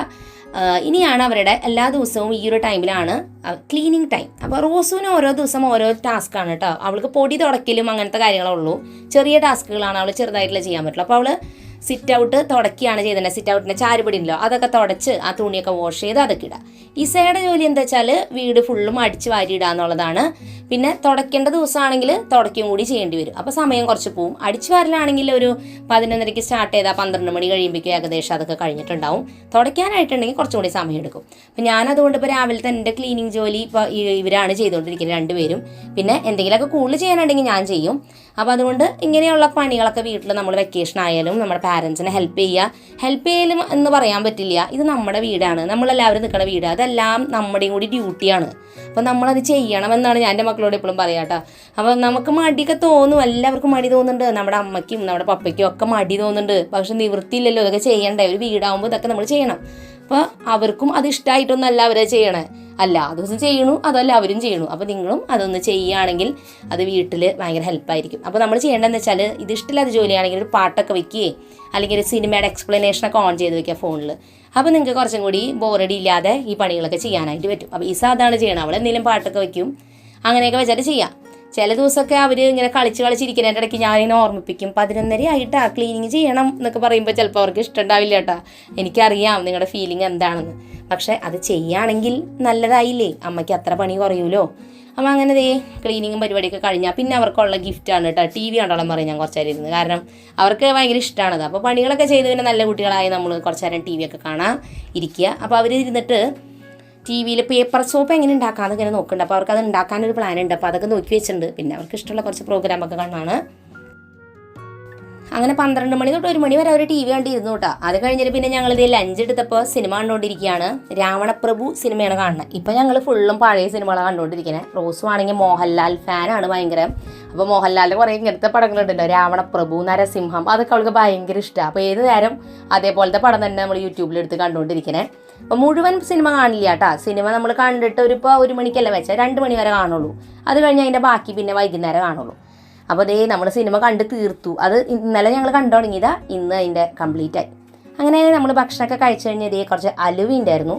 ഇനിയാണ് അവരുടെ എല്ലാ ദിവസവും ഈ ഒരു ടൈമിലാണ് ക്ലീനിങ് ടൈം. അപ്പോൾ റോസുവിന് ഓരോ ദിവസം ഓരോ ടാസ്ക്കാണ് കേട്ടോ. അവൾക്ക് പൊടി തുടക്കലും അങ്ങനത്തെ കാര്യങ്ങളേ ഉള്ളൂ. ചെറിയ ടാസ്കുകളാണ് അവൾ ചെറുതായിട്ടുള്ള ചെയ്യാൻ പറ്റുള്ളൂ. അപ്പോൾ അവൾ സിറ്റ് ഔട്ട് തുടക്കുകയാണ് ചെയ്തിട്ടുണ്ട്. സിറ്റ് ഔട്ടിൻ്റെ ചാരുപടി ഉണ്ടല്ലോ, അതൊക്കെ തുടച്ച് ആ തുണിയൊക്കെ വാഷ് ചെയ്ത് അതൊക്കെ ഇടുക. ഇസയുടെ ജോലി എന്താ വെച്ചാൽ വീട് ഫുള്ളും അടിച്ച് വാരി ഇടുക എന്നുള്ളതാണ്. പിന്നെ തുടയ്ക്കേണ്ട ദിവസമാണെങ്കിൽ തുടയ്ക്കും കൂടി ചെയ്യേണ്ടി വരും. അപ്പോൾ സമയം കുറച്ച് പോവും. അടിച്ചു വാരലാണെങ്കിൽ ഒരു 11:30 സ്റ്റാർട്ട് ചെയ്താൽ 12 മണി കഴിയുമ്പോഴേക്കും ഏകദേശം അതൊക്കെ കഴിഞ്ഞിട്ടുണ്ടാവും. തുടയ്ക്കാനായിട്ടുണ്ടെങ്കിൽ കുറച്ചും കൂടി സമയം എടുക്കും. അപ്പോൾ ഞാനതുകൊണ്ട് ഇപ്പോൾ രാവിലെ തന്നെ എൻ്റെ ക്ലീനിങ് ജോലി ഇപ്പോൾ ഇവരാണ് ചെയ്തുകൊണ്ടിരിക്കുന്നത്, രണ്ടുപേരും. പിന്നെ എന്തെങ്കിലുമൊക്കെ കൂടുതൽ ചെയ്യാനുണ്ടെങ്കിൽ ഞാൻ ചെയ്യും. അപ്പോൾ അതുകൊണ്ട് ഇങ്ങനെയുള്ള പണികളൊക്കെ വീട്ടിൽ നമ്മൾ വെക്കേഷൻ ആയാലും നമ്മുടെ പാരൻസിനെ ഹെൽപ്പ് ചെയ്യലും എന്ന് പറയാൻ പറ്റില്ല. ഇത് നമ്മുടെ വീടാണ്, നമ്മളെല്ലാവരും നിൽക്കുന്ന വീട്, അതെല്ലാം നമ്മുടെയും കൂടി ഡ്യൂട്ടിയാണ്. അപ്പോൾ നമ്മളത് ചെയ്യണമെന്നാണ് ഞാൻ എൻ്റെ മക്കളോട് എപ്പോഴും പറയാം കേട്ടോ. അപ്പോൾ നമുക്ക് മടിയൊക്കെ തോന്നും, എല്ലാവർക്കും മടി തോന്നുന്നുണ്ട്, നമ്മുടെ അമ്മയ്ക്കും നമ്മുടെ പപ്പയ്ക്കും ഒക്കെ മടി തോന്നുന്നുണ്ട്. പക്ഷെ നിവൃത്തിയില്ലല്ലോ, ഇതൊക്കെ ചെയ്യണ്ടേ, ഒരു വീടാകുമ്പോൾ ഇതൊക്കെ നമ്മൾ ചെയ്യണം. അപ്പോൾ അവർക്കും അത് ഇഷ്ടമായിട്ടൊന്നല്ല അവരത് ചെയ്യണേ, എല്ലാ ദിവസം ചെയ്യണു, അതല്ല അവരും ചെയ്യണു. അപ്പോൾ നിങ്ങളും അതൊന്ന് ചെയ്യുകയാണെങ്കിൽ അത് വീട്ടിൽ ഭയങ്കര ഹെൽപ്പായിരിക്കും. അപ്പോൾ നമ്മൾ ചെയ്യേണ്ടതെന്ന് വെച്ചാൽ, ഇത് ഇഷ്ടമില്ലാത്ത ജോലിയാണെങ്കിൽ ഒരു പാട്ടൊക്കെ വെക്കുകയെ അല്ലെങ്കിൽ ഒരു സിനിമയുടെ എക്സ്പ്ലനേഷനൊക്കെ ഓൺ ചെയ്ത് വെക്കുക ഫോണിൽ. അപ്പോൾ നിങ്ങൾക്ക് കുറച്ചും കൂടി ബോറടി ഇല്ലാതെ ഈ പണികളൊക്കെ ചെയ്യാനായിട്ട് പറ്റും. അപ്പോൾ ഇസ അതാണ് ചെയ്യണം, അവൾ എന്തെങ്കിലും പാട്ടൊക്കെ വെക്കും, അങ്ങനെയൊക്കെ വെച്ചിട്ട് ചെയ്യാം. ചില ദിവസമൊക്കെ അവർ ഇങ്ങനെ കളിച്ചിരിക്കുന്നതിൻ്റെ ഇടയ്ക്ക് ഞാനിങ്ങനെ ഓർമ്മിപ്പിക്കും, 11:30 ആയിട്ടാ ക്ലീനിങ് ചെയ്യണം എന്നൊക്കെ പറയുമ്പോൾ ചിലപ്പോൾ അവർക്ക് ഇഷ്ടമുണ്ടാവില്ല കേട്ടോ. എനിക്കറിയാം നിങ്ങളുടെ ഫീലിംഗ് എന്താണെന്ന്. പക്ഷെ അത് ചെയ്യുകയാണെങ്കിൽ നല്ലതായില്ലേ, അമ്മയ്ക്ക് അത്ര പണി കുറയൂലോ. അപ്പോൾ അങ്ങനെ ക്ലീനിങ്ങും പരിപാടിയൊക്കെ കഴിഞ്ഞാൽ പിന്നെ അവർക്കുള്ള ഗിഫ്റ്റാണ് കേട്ടോ TV കണ്ടോളം പറയും ഞാൻ കുറച്ച് നേരം ഇരുന്ന്. കാരണം അവർക്ക് ഭയങ്കര ഇഷ്ടമാണത്. അപ്പോൾ പണികളൊക്കെ ചെയ്ത് പിന്നെ നല്ല കുട്ടികളായി നമ്മൾ കുറച്ച് നേരം TV ഒക്കെ കാണാൻ ഇരിക്കുക. അപ്പോൾ അവർ ഇരുന്നിട്ട് TV പേപ്പർ സോപ്പ് എങ്ങനെ ഉണ്ടാക്കാമെന്ന് ഇങ്ങനെ നോക്കുന്നുണ്ട്. അപ്പോൾ അവർക്ക് അത് ഉണ്ടാക്കാനൊരു പ്ലാൻ ഉണ്ട്. അപ്പോൾ അതൊക്കെ നോക്കി വെച്ചിട്ടുണ്ട്. പിന്നെ അവർക്ക് ഇഷ്ടമുള്ള കുറച്ച് പ്രോഗ്രാമൊക്കെ കാണാണ്. അങ്ങനെ 12 മണി തൊട്ട് 1 മണി വരെ അവർ TV കണ്ടിരുന്നു കേട്ടോ. അത് കഴിഞ്ഞിട്ട് പിന്നെ ഞങ്ങളിത് ലഞ്ച് എടുത്തപ്പോൾ സിനിമ കണ്ടുകൊണ്ടിരിക്കുകയാണ്. രാവണപ്രഭു സിനിമയാണ് കാണുന്നത്. ഇപ്പം ഞങ്ങൾ ഫുള്ളും പഴയ സിനിമകളാണ് കണ്ടുകൊണ്ടിരിക്കുന്നത്. റോസും ആണെങ്കിൽ മോഹൻലാൽ ഫാനാണ് ഭയങ്കര. അപ്പോൾ മോഹൻലാലിൻ്റെ കുറേ ഇങ്ങനത്തെ പടങ്ങളുണ്ടല്ലോ, രാവണപ്രഭു, നരസിംഹം, അതൊക്കെ അവൾക്ക് ഭയങ്കര ഇഷ്ടമാണ്. അപ്പോൾ ഏത് നേരം അതേപോലത്തെ പടം തന്നെ നമ്മൾ യൂട്യൂബിലെടുത്ത് കണ്ടുകൊണ്ടിരിക്കുന്നത്. അപ്പോൾ മുഴുവൻ സിനിമ കാണില്ല കേട്ടോ. സിനിമ നമ്മൾ കണ്ടിട്ട് ഇപ്പോൾ 1 മണിക്കല്ല വെച്ചാൽ 2 മണി വരെ കാണുള്ളൂ. അത് കഴിഞ്ഞ് അതിൻ്റെ ബാക്കി പിന്നെ വൈകുന്നേരം കാണുള്ളൂ. അപ്പോൾ നമ്മൾ സിനിമ കണ്ട് തീർത്തു. അത് ഇന്നലെ ഞങ്ങൾ കണ്ടു തുടങ്ങിയതാ, ഇന്ന് അതിൻ്റെ കംപ്ലീറ്റ് ആയി. അങ്ങനെ നമ്മൾ ഭക്ഷണമൊക്കെ കഴിച്ചു കഴിഞ്ഞാൽ കുറച്ച് അലുവ ഉണ്ടായിരുന്നു.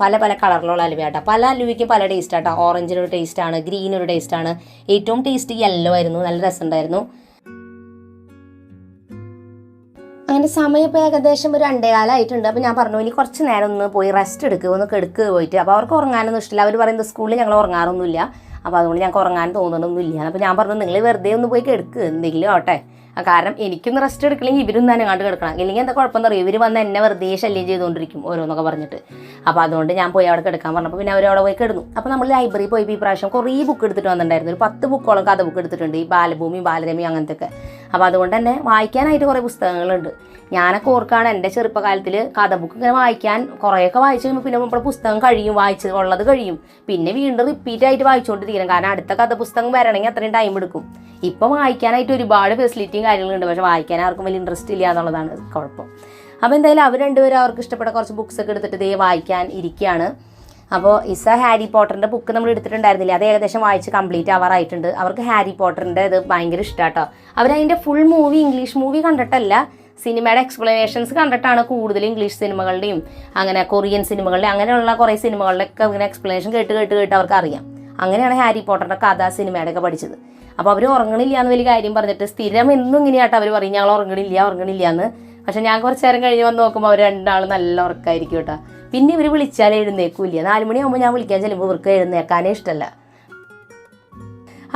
പല പല കളറിലുള്ള അലുവ കേട്ടോ. പല അലുവയ്ക്കും പല ടേസ്റ്റ് ആട്ടോ. ഓറഞ്ചിനൊരു ടേസ്റ്റാണ്, ഗ്രീനൊരു ടേസ്റ്റാണ്, ഏറ്റവും ടേസ്റ്റ് യെല്ലോ ആയിരുന്നു. നല്ല രസമുണ്ടായിരുന്നു. അങ്ങനെ സമയം ഇപ്പോൾ ഏകദേശം ഒരു 2:15 ആയിട്ടുണ്ട്. അപ്പോൾ ഞാൻ പറഞ്ഞു, ഇനി കുറച്ച് നേരം ഒന്ന് പോയി റെസ്റ്റ് എടുക്കുക, ഒന്ന് കെടുക്കുക പോയിട്ട്. അപ്പോൾ അവർക്ക് ഉറങ്ങാനൊന്നും ഇഷ്ടമില്ല. അവർ പറയുന്നത് സ്കൂളിൽ ഞങ്ങൾ ഉറങ്ങാറൊന്നുമില്ല, അപ്പോൾ അതുകൊണ്ട് ഞങ്ങൾക്ക് ഉറങ്ങാൻ തോന്നണമൊന്നുമില്ല. അപ്പോൾ ഞാൻ പറഞ്ഞു, നിങ്ങൾ വെറുതെ ഒന്ന് പോയി കെടുക്കുക, എന്തെങ്കിലും ആവട്ടെ. കാരണം എനിക്കൊന്ന് റെസ്റ്റ് എടുക്കണമെങ്കിൽ ഇവരും തന്നെ കണ്ട് കിടക്കണം. ഇല്ലെങ്കിൽ എന്താ കുഴപ്പമെന്ന് അറിയും, ഇവർ വന്ന് എന്നെ വെറുതെ ശല്യം ചെയ്തുകൊണ്ടിരിക്കും ഓരോന്നൊക്കെ പറഞ്ഞിട്ട്. അപ്പോൾ അതുകൊണ്ട് ഞാൻ പോയി അവിടെ കിടക്കാൻ പറഞ്ഞപ്പോൾ പിന്നെ അവരവിടെ പോയി കിടന്നു. അപ്പോൾ നമ്മൾ ലൈബ്രറി പോയി ഈ പ്രാവശ്യം കുറേ ബുക്ക് എടുത്തിട്ട് വന്നിട്ടുണ്ടായിരുന്നു. ഒരു 10 ബുക്കോളം കഥ ബുക്ക് എടുത്തിട്ടുണ്ട്, ഈ ബാലഭൂമി, ബാലരമി അങ്ങനത്തെ ഒക്കെ. അപ്പോൾ അതുകൊണ്ട് തന്നെ വായിക്കാനായിട്ട് കുറേ പുസ്തകങ്ങളുണ്ട്. ഞാനൊക്കെ ഓർക്കാണ് എൻ്റെ ചെറുപ്പകാലത്തിൽ കഥ ബുക്ക് ഇങ്ങനെ വായിക്കാൻ കുറേയൊക്കെ വായിച്ച് കഴിയുമ്പോൾ പിന്നെ നമ്മുടെ പുസ്തകം കഴിയും, ഉള്ളത് കഴിയും. പിന്നെ വീണ്ടും റിപ്പീറ്റ് ആയിട്ട് വായിച്ചുകൊണ്ടിരിക്കണം. കാരണം അടുത്ത കഥ പുസ്തകം വരണമെങ്കിൽ അത്രയും ടൈം എടുക്കും. ഇപ്പം വായിക്കാനായിട്ട് ഒരുപാട് ഫെസിലിറ്റിയും കാര്യങ്ങളുണ്ട്, പക്ഷേ വായിക്കാൻ ആർക്കും വലിയ ഇൻട്രസ്റ്റ് ഇല്ല എന്നുള്ളതാണ് കുഴപ്പം. അപ്പോൾ എന്തായാലും അവർ രണ്ടുപേരും അവർക്ക് ഇഷ്ടപ്പെട്ട കുറച്ച് ബുക്സൊക്കെ എടുത്തിട്ട് വായിക്കാൻ ഇരിക്കുകയാണ്. അപ്പോൾ ഇസ ഹാരി പോട്ടറിൻ്റെ ബുക്ക് നമ്മൾ എടുത്തിട്ടുണ്ടായിരുന്നില്ല, അത് ഏകദേശം വായിച്ച് കംപ്ലീറ്റ് ആവാറായിട്ടുണ്ട്. അവർക്ക് ഹാരി പോട്ടറിൻ്റെ ഇത് ഭയങ്കര ഇഷ്ടമാട്ടോ. അവരതിൻ്റെ ഫുൾ മൂവി, ഇംഗ്ലീഷ് മൂവി കണ്ടിട്ടല്ല, സിനിമയുടെ എക്സ്പ്ലനേഷൻസ് കണ്ടിട്ടാണ് കൂടുതൽ ഇംഗ്ലീഷ് സിനിമകളുടെയും അങ്ങനെ കൊറിയൻ സിനിമകളുടെയും അങ്ങനെയുള്ള കുറേ സിനിമകളിലൊക്കെ ഇങ്ങനെ എക്സ്പ്ലനേഷൻ കേട്ട് അവർക്ക് അറിയാം. അങ്ങനെയാണ് ഹാരി പോട്ടറിൻ്റെ കഥ സിനിമയുടെ ഒക്കെ പഠിച്ചത്. അപ്പോൾ അവർ ഉറങ്ങണില്ല എന്ന് വലിയ കാര്യം പറഞ്ഞിട്ട് സ്ഥിരം എന്നും ഇങ്ങനെയാട്ടോ അവർ പറയും, ഞങ്ങൾ ഉറങ്ങണില്ല എന്ന്. പക്ഷെ ഞാൻ കുറച്ച് നേരം കഴിഞ്ഞ് വന്ന് നോക്കുമ്പോൾ അവർ രണ്ടാളും നല്ല ഉറക്കമായിരിക്കും കേട്ടോ. പിന്നെ ഇവർ വിളിച്ചാൽ എഴുന്നേക്കൂല്ല. 4 മണിയാകുമ്പോൾ ഞാൻ വിളിക്കാൻ ചെല്ലുമ്പോൾ ഇവർക്ക് എഴുന്നേക്കാനേ ഇഷ്ടമല്ല.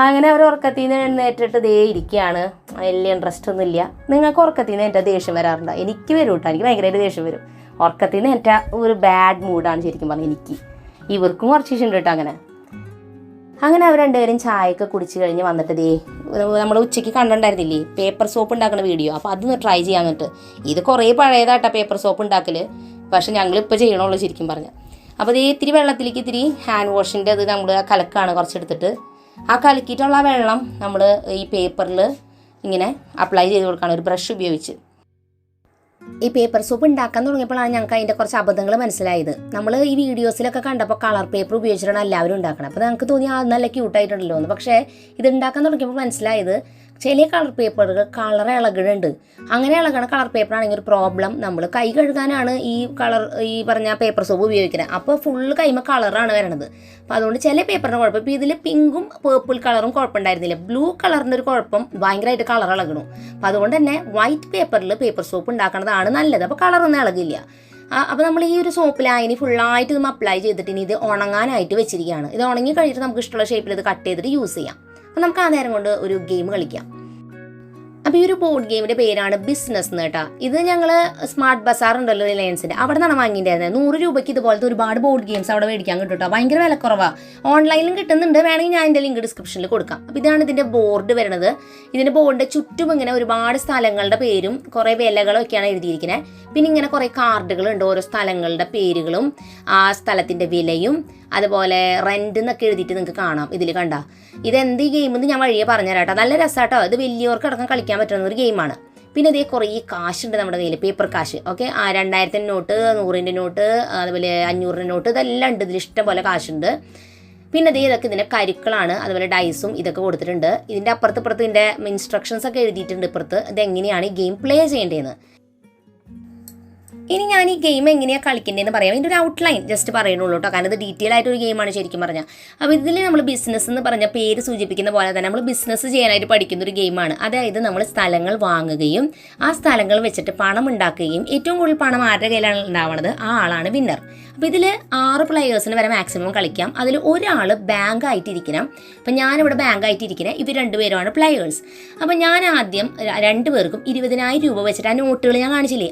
അങ്ങനെ അവർ ഉറക്കത്തിൽ നിന്ന് എഴുന്നേറ്റിട്ട് ഇരിക്കുകയാണ്. വലിയ ഇൻട്രസ്റ്റ് ഒന്നും ഇല്ല. നിങ്ങൾക്ക് ഉറക്കത്തിൽ നിന്ന് എൻ്റെ ദേഷ്യം വരാറുണ്ടോ? എനിക്ക് വരും കേട്ടോ, എനിക്ക് ഭയങ്കരമായിട്ട് ദേഷ്യം വരും. ഉറക്കത്തിൽ നിന്ന് എൻ്റെ ഒരു ബാഡ് മൂഡാണ് ശരിക്കും പറഞ്ഞാൽ എനിക്ക്. ഇവർക്കും കുറച്ച് ഇഷ്ടമുണ്ട് കേട്ടോ. അങ്ങനെ അവർ രണ്ടുപേരും ചായയൊക്കെ കുടിച്ച് കഴിഞ്ഞ് വന്നിട്ട് നമ്മൾ ഉച്ചയ്ക്ക് കണ്ടിട്ടുണ്ടായിരുന്നില്ലേ പേപ്പർ സോപ്പ് ഉണ്ടാക്കുന്ന വീഡിയോ, അപ്പോൾ അതൊന്ന് ട്രൈ ചെയ്യാൻ വന്നിട്ട്. ഇത് കുറേ പഴയതാട്ടോ പേപ്പർ സോപ്പ് ഉണ്ടാക്കൽ, പക്ഷെ ഞങ്ങളിപ്പോൾ ചെയ്യണുള്ളൂ ശരിക്കും പറഞ്ഞാൽ. അപ്പോൾ ഇത്തിരി വെള്ളത്തിലേക്ക് ഇത്തിരി ഹാൻഡ് വാഷിൻ്റെ അത് നമ്മൾ കലക്കാണ് കുറച്ചെടുത്തിട്ട്, ആ കലക്കിയിട്ടുള്ള വെള്ളം നമ്മൾ ഈ പേപ്പറിൽ ഇങ്ങനെ അപ്ലൈ ചെയ്ത് കൊടുക്കുകയാണ് ഒരു ബ്രഷ് ഉപയോഗിച്ച്. ഈ പേപ്പർ സോപ്പ് ഉണ്ടാക്കാൻ തുടങ്ങിയപ്പോഴാണ് ഞങ്ങൾക്ക് അതിൻ്റെ കുറച്ച് അബദ്ധങ്ങൾ മനസ്സിലായത്. നമ്മൾ ഈ വീഡിയോസിലൊക്കെ കണ്ടപ്പോൾ കളർ പേപ്പർ ഉപയോഗിച്ചിട്ടാണ് എല്ലാവരും ഉണ്ടാക്കണം. അപ്പോൾ ഞങ്ങൾക്ക് തോന്നി നല്ല ക്യൂട്ടായിട്ടുണ്ടല്ലോ എന്ന്. പക്ഷേ ഇത് ഉണ്ടാക്കാൻ തുടങ്ങിയപ്പോൾ മനസ്സിലായത് ചില കളർ പേപ്പറുകൾ കളർ ഇളകുന്നുണ്ട്. അങ്ങനെ ഇളകണ കളർ പേപ്പറാണെങ്കിൽ ഒരു പ്രോബ്ലം, നമ്മൾ കൈ കഴുകാനാണ് ഈ പറഞ്ഞ പേപ്പർ സോപ്പ് ഉപയോഗിക്കുന്നത്. അപ്പോൾ ഫുള്ള് കൈമ കളറാണ് വരണത്. അപ്പോൾ അതുകൊണ്ട് ചില പേപ്പറിൻ്റെ കുഴപ്പം. ഇപ്പോൾ ഇതിൽ പിങ്കും പേർപ്പിൾ കളറും കുഴപ്പമുണ്ടായിരുന്നില്ല, ബ്ലൂ കളറിൻ്റെ ഒരു കുഴപ്പം, ഭയങ്കരമായിട്ട് കളർ ഇളകണു. അപ്പോൾ അതുകൊണ്ട് തന്നെ വൈറ്റ് പേപ്പറിൽ പേപ്പർ സോപ്പ് ഉണ്ടാക്കുന്നതാണ് നല്ലത്. അപ്പോൾ കളറൊന്നും ഇളകില്ല. അപ്പോൾ നമ്മൾ ഈ ഒരു സോപ്പ് ലായനി ഫുള്ളായിട്ട് നമ്മൾ അപ്ലൈ ചെയ്തിട്ട് ഇനി ഇത് ഉണങ്ങാനായിട്ട് വെച്ചിരിക്കുകയാണ്. ഇത് ഉണങ്ങി കഴിഞ്ഞിട്ട് നമുക്ക് ഇഷ്ടമുള്ള ഷേപ്പിൽ ഇത് കട്ട് ചെയ്തിട്ട് യൂസ് ചെയ്യാം. അപ്പോൾ നമുക്ക് ആ നേരം കൊണ്ട് ഒരു ഗെയിം കളിക്കാം. അപ്പോൾ ഈ ഒരു ബോർഡ് ഗെയിമിൻ്റെ പേരാണ് ബിസിനസ് എന്ന് കേട്ടോ. ഇത് ഞങ്ങൾ സ്മാർട്ട് ബസാർ ഉണ്ടല്ലോ റിലയൻസിൻ്റെ, അവിടെ നിന്നാണ് വാങ്ങിയിട്ടുണ്ടായിരുന്നത്. 100 രൂപയ്ക്ക് ഇതുപോലത്തെ ഒരുപാട് ബോർഡ് ഗെയിംസ് അവിടെ മേടിക്കാൻ കിട്ടും കേട്ടോ. ഭയങ്കര വിലക്കുറവാണ്. ഓൺലൈനിലും കിട്ടുന്നുണ്ട്, വേണമെങ്കിൽ ഞാൻ എൻ്റെ ലിങ്ക് ഡിസ്ക്രിപ്ഷനിൽ കൊടുക്കാം. അപ്പോൾ ഇതാണ് ഇതിൻ്റെ ബോർഡ് വരുന്നത്. ഇതിൻ്റെ ബോർഡിൻ്റെ ചുറ്റും ഇങ്ങനെ ഒരുപാട് സ്ഥലങ്ങളുടെ പേരും കുറേ വിലകളും ഒക്കെയാണ് എഴുതിയിരിക്കുന്നത്. പിന്നെ ഇങ്ങനെ കുറേ കാർഡുകളുണ്ട്, ഓരോ സ്ഥലങ്ങളുടെ പേരുകളും ആ സ്ഥലത്തിൻ്റെ വിലയും അതുപോലെ റെൻ്റ് എന്നൊക്കെ എഴുതിയിട്ട് നിങ്ങൾക്ക് കാണാം. ഇതിൽ കണ്ട ഇതെന്ത് ഈ ഗെയിം എന്ന് ഞാൻ വഴിയെ പറഞ്ഞുതരാം കേട്ടോ. നല്ല രസമാട്ടോ, ഇത് വലിയവർക്കടക്കം കളിക്കാൻ പറ്റുന്ന ഒരു ഗെയിമാണ്. പിന്നെ ഇതേ കുറേ കാശുണ്ട് നമ്മുടെ കയ്യിൽ, പേപ്പർ കാശ്. ഓക്കെ, 2000 നോട്ട്, 100 നോട്ട്, അതുപോലെ 500 നോട്ട്, ഇതെല്ലാം ഉണ്ട്. ഇതിൽ ഇഷ്ടം പോലെ കാശുണ്ട്. പിന്നെ ഇതൊക്കെ ഇതിൻ്റെ കരുക്കളാണ്, അതുപോലെ ഡൈസും ഇതൊക്കെ കൊടുത്തിട്ടുണ്ട്. ഇതിൻ്റെ അപ്പുറത്ത് ഇതിൻ്റെ ഇൻസ്ട്രക്ഷൻസ് ഒക്കെ എഴുതിയിട്ടുണ്ട് ഇപ്പുറത്ത്, ഇതെങ്ങനെയാണ് ഈ ഗെയിം പ്ലേ ചെയ്യേണ്ടതെന്ന്. ഇനി ഞാൻ ഈ ഗെയിം എങ്ങനെയാണ് കളിക്കേണ്ടതെന്ന് പറയാം. ഇതിൻ്റെ ഒരു ഔട്ട്ലൈൻ ജസ്റ്റ് പറയുന്നുള്ളൂ കേട്ടോ, കാരണം ഇത് ഡീറ്റെയിൽ ആയിട്ടൊരു ഗെയിമാണ് ശരിക്കും പറഞ്ഞാൽ. അപ്പോൾ ഇതിൽ നമ്മൾ ബിസിനസ് എന്ന് പറഞ്ഞ പേര് സൂചിപ്പിക്കുന്ന പോലെ തന്നെ നമ്മൾ ബിസിനസ് ചെയ്യാനായിട്ട് പഠിക്കുന്ന ഒരു ഗെയിമാണ്. അതായത് നമ്മൾ സ്ഥലങ്ങൾ വാങ്ങുകയും ആ സ്ഥലങ്ങൾ വെച്ചിട്ട് പണം ഉണ്ടാക്കുകയും ഏറ്റവും കൂടുതൽ പണം ആരുടെ കയ്യിലാണ് ഉണ്ടാവുന്നത് ആ ആളാണ് വിന്നർ. അപ്പോൾ ഇതിൽ 6 പ്ലെയേഴ്സിന് വരെ മാക്സിമം കളിക്കാം. അതിൽ ഒരാൾ ബാങ്ക് ആയിട്ടിരിക്കണം. അപ്പം ഞാനിവിടെ ബാങ്ക് ആയിട്ടിരിക്കുന്നത്, ഇവർ 2 പേരുമാണ് പ്ലെയേഴ്സ്. അപ്പം ഞാൻ ആദ്യം 2 പേർക്കും 20,000 രൂപ വെച്ചിട്ട് ആ നോട്ടുകൾ ഞാൻ കാണിച്ചില്ലേ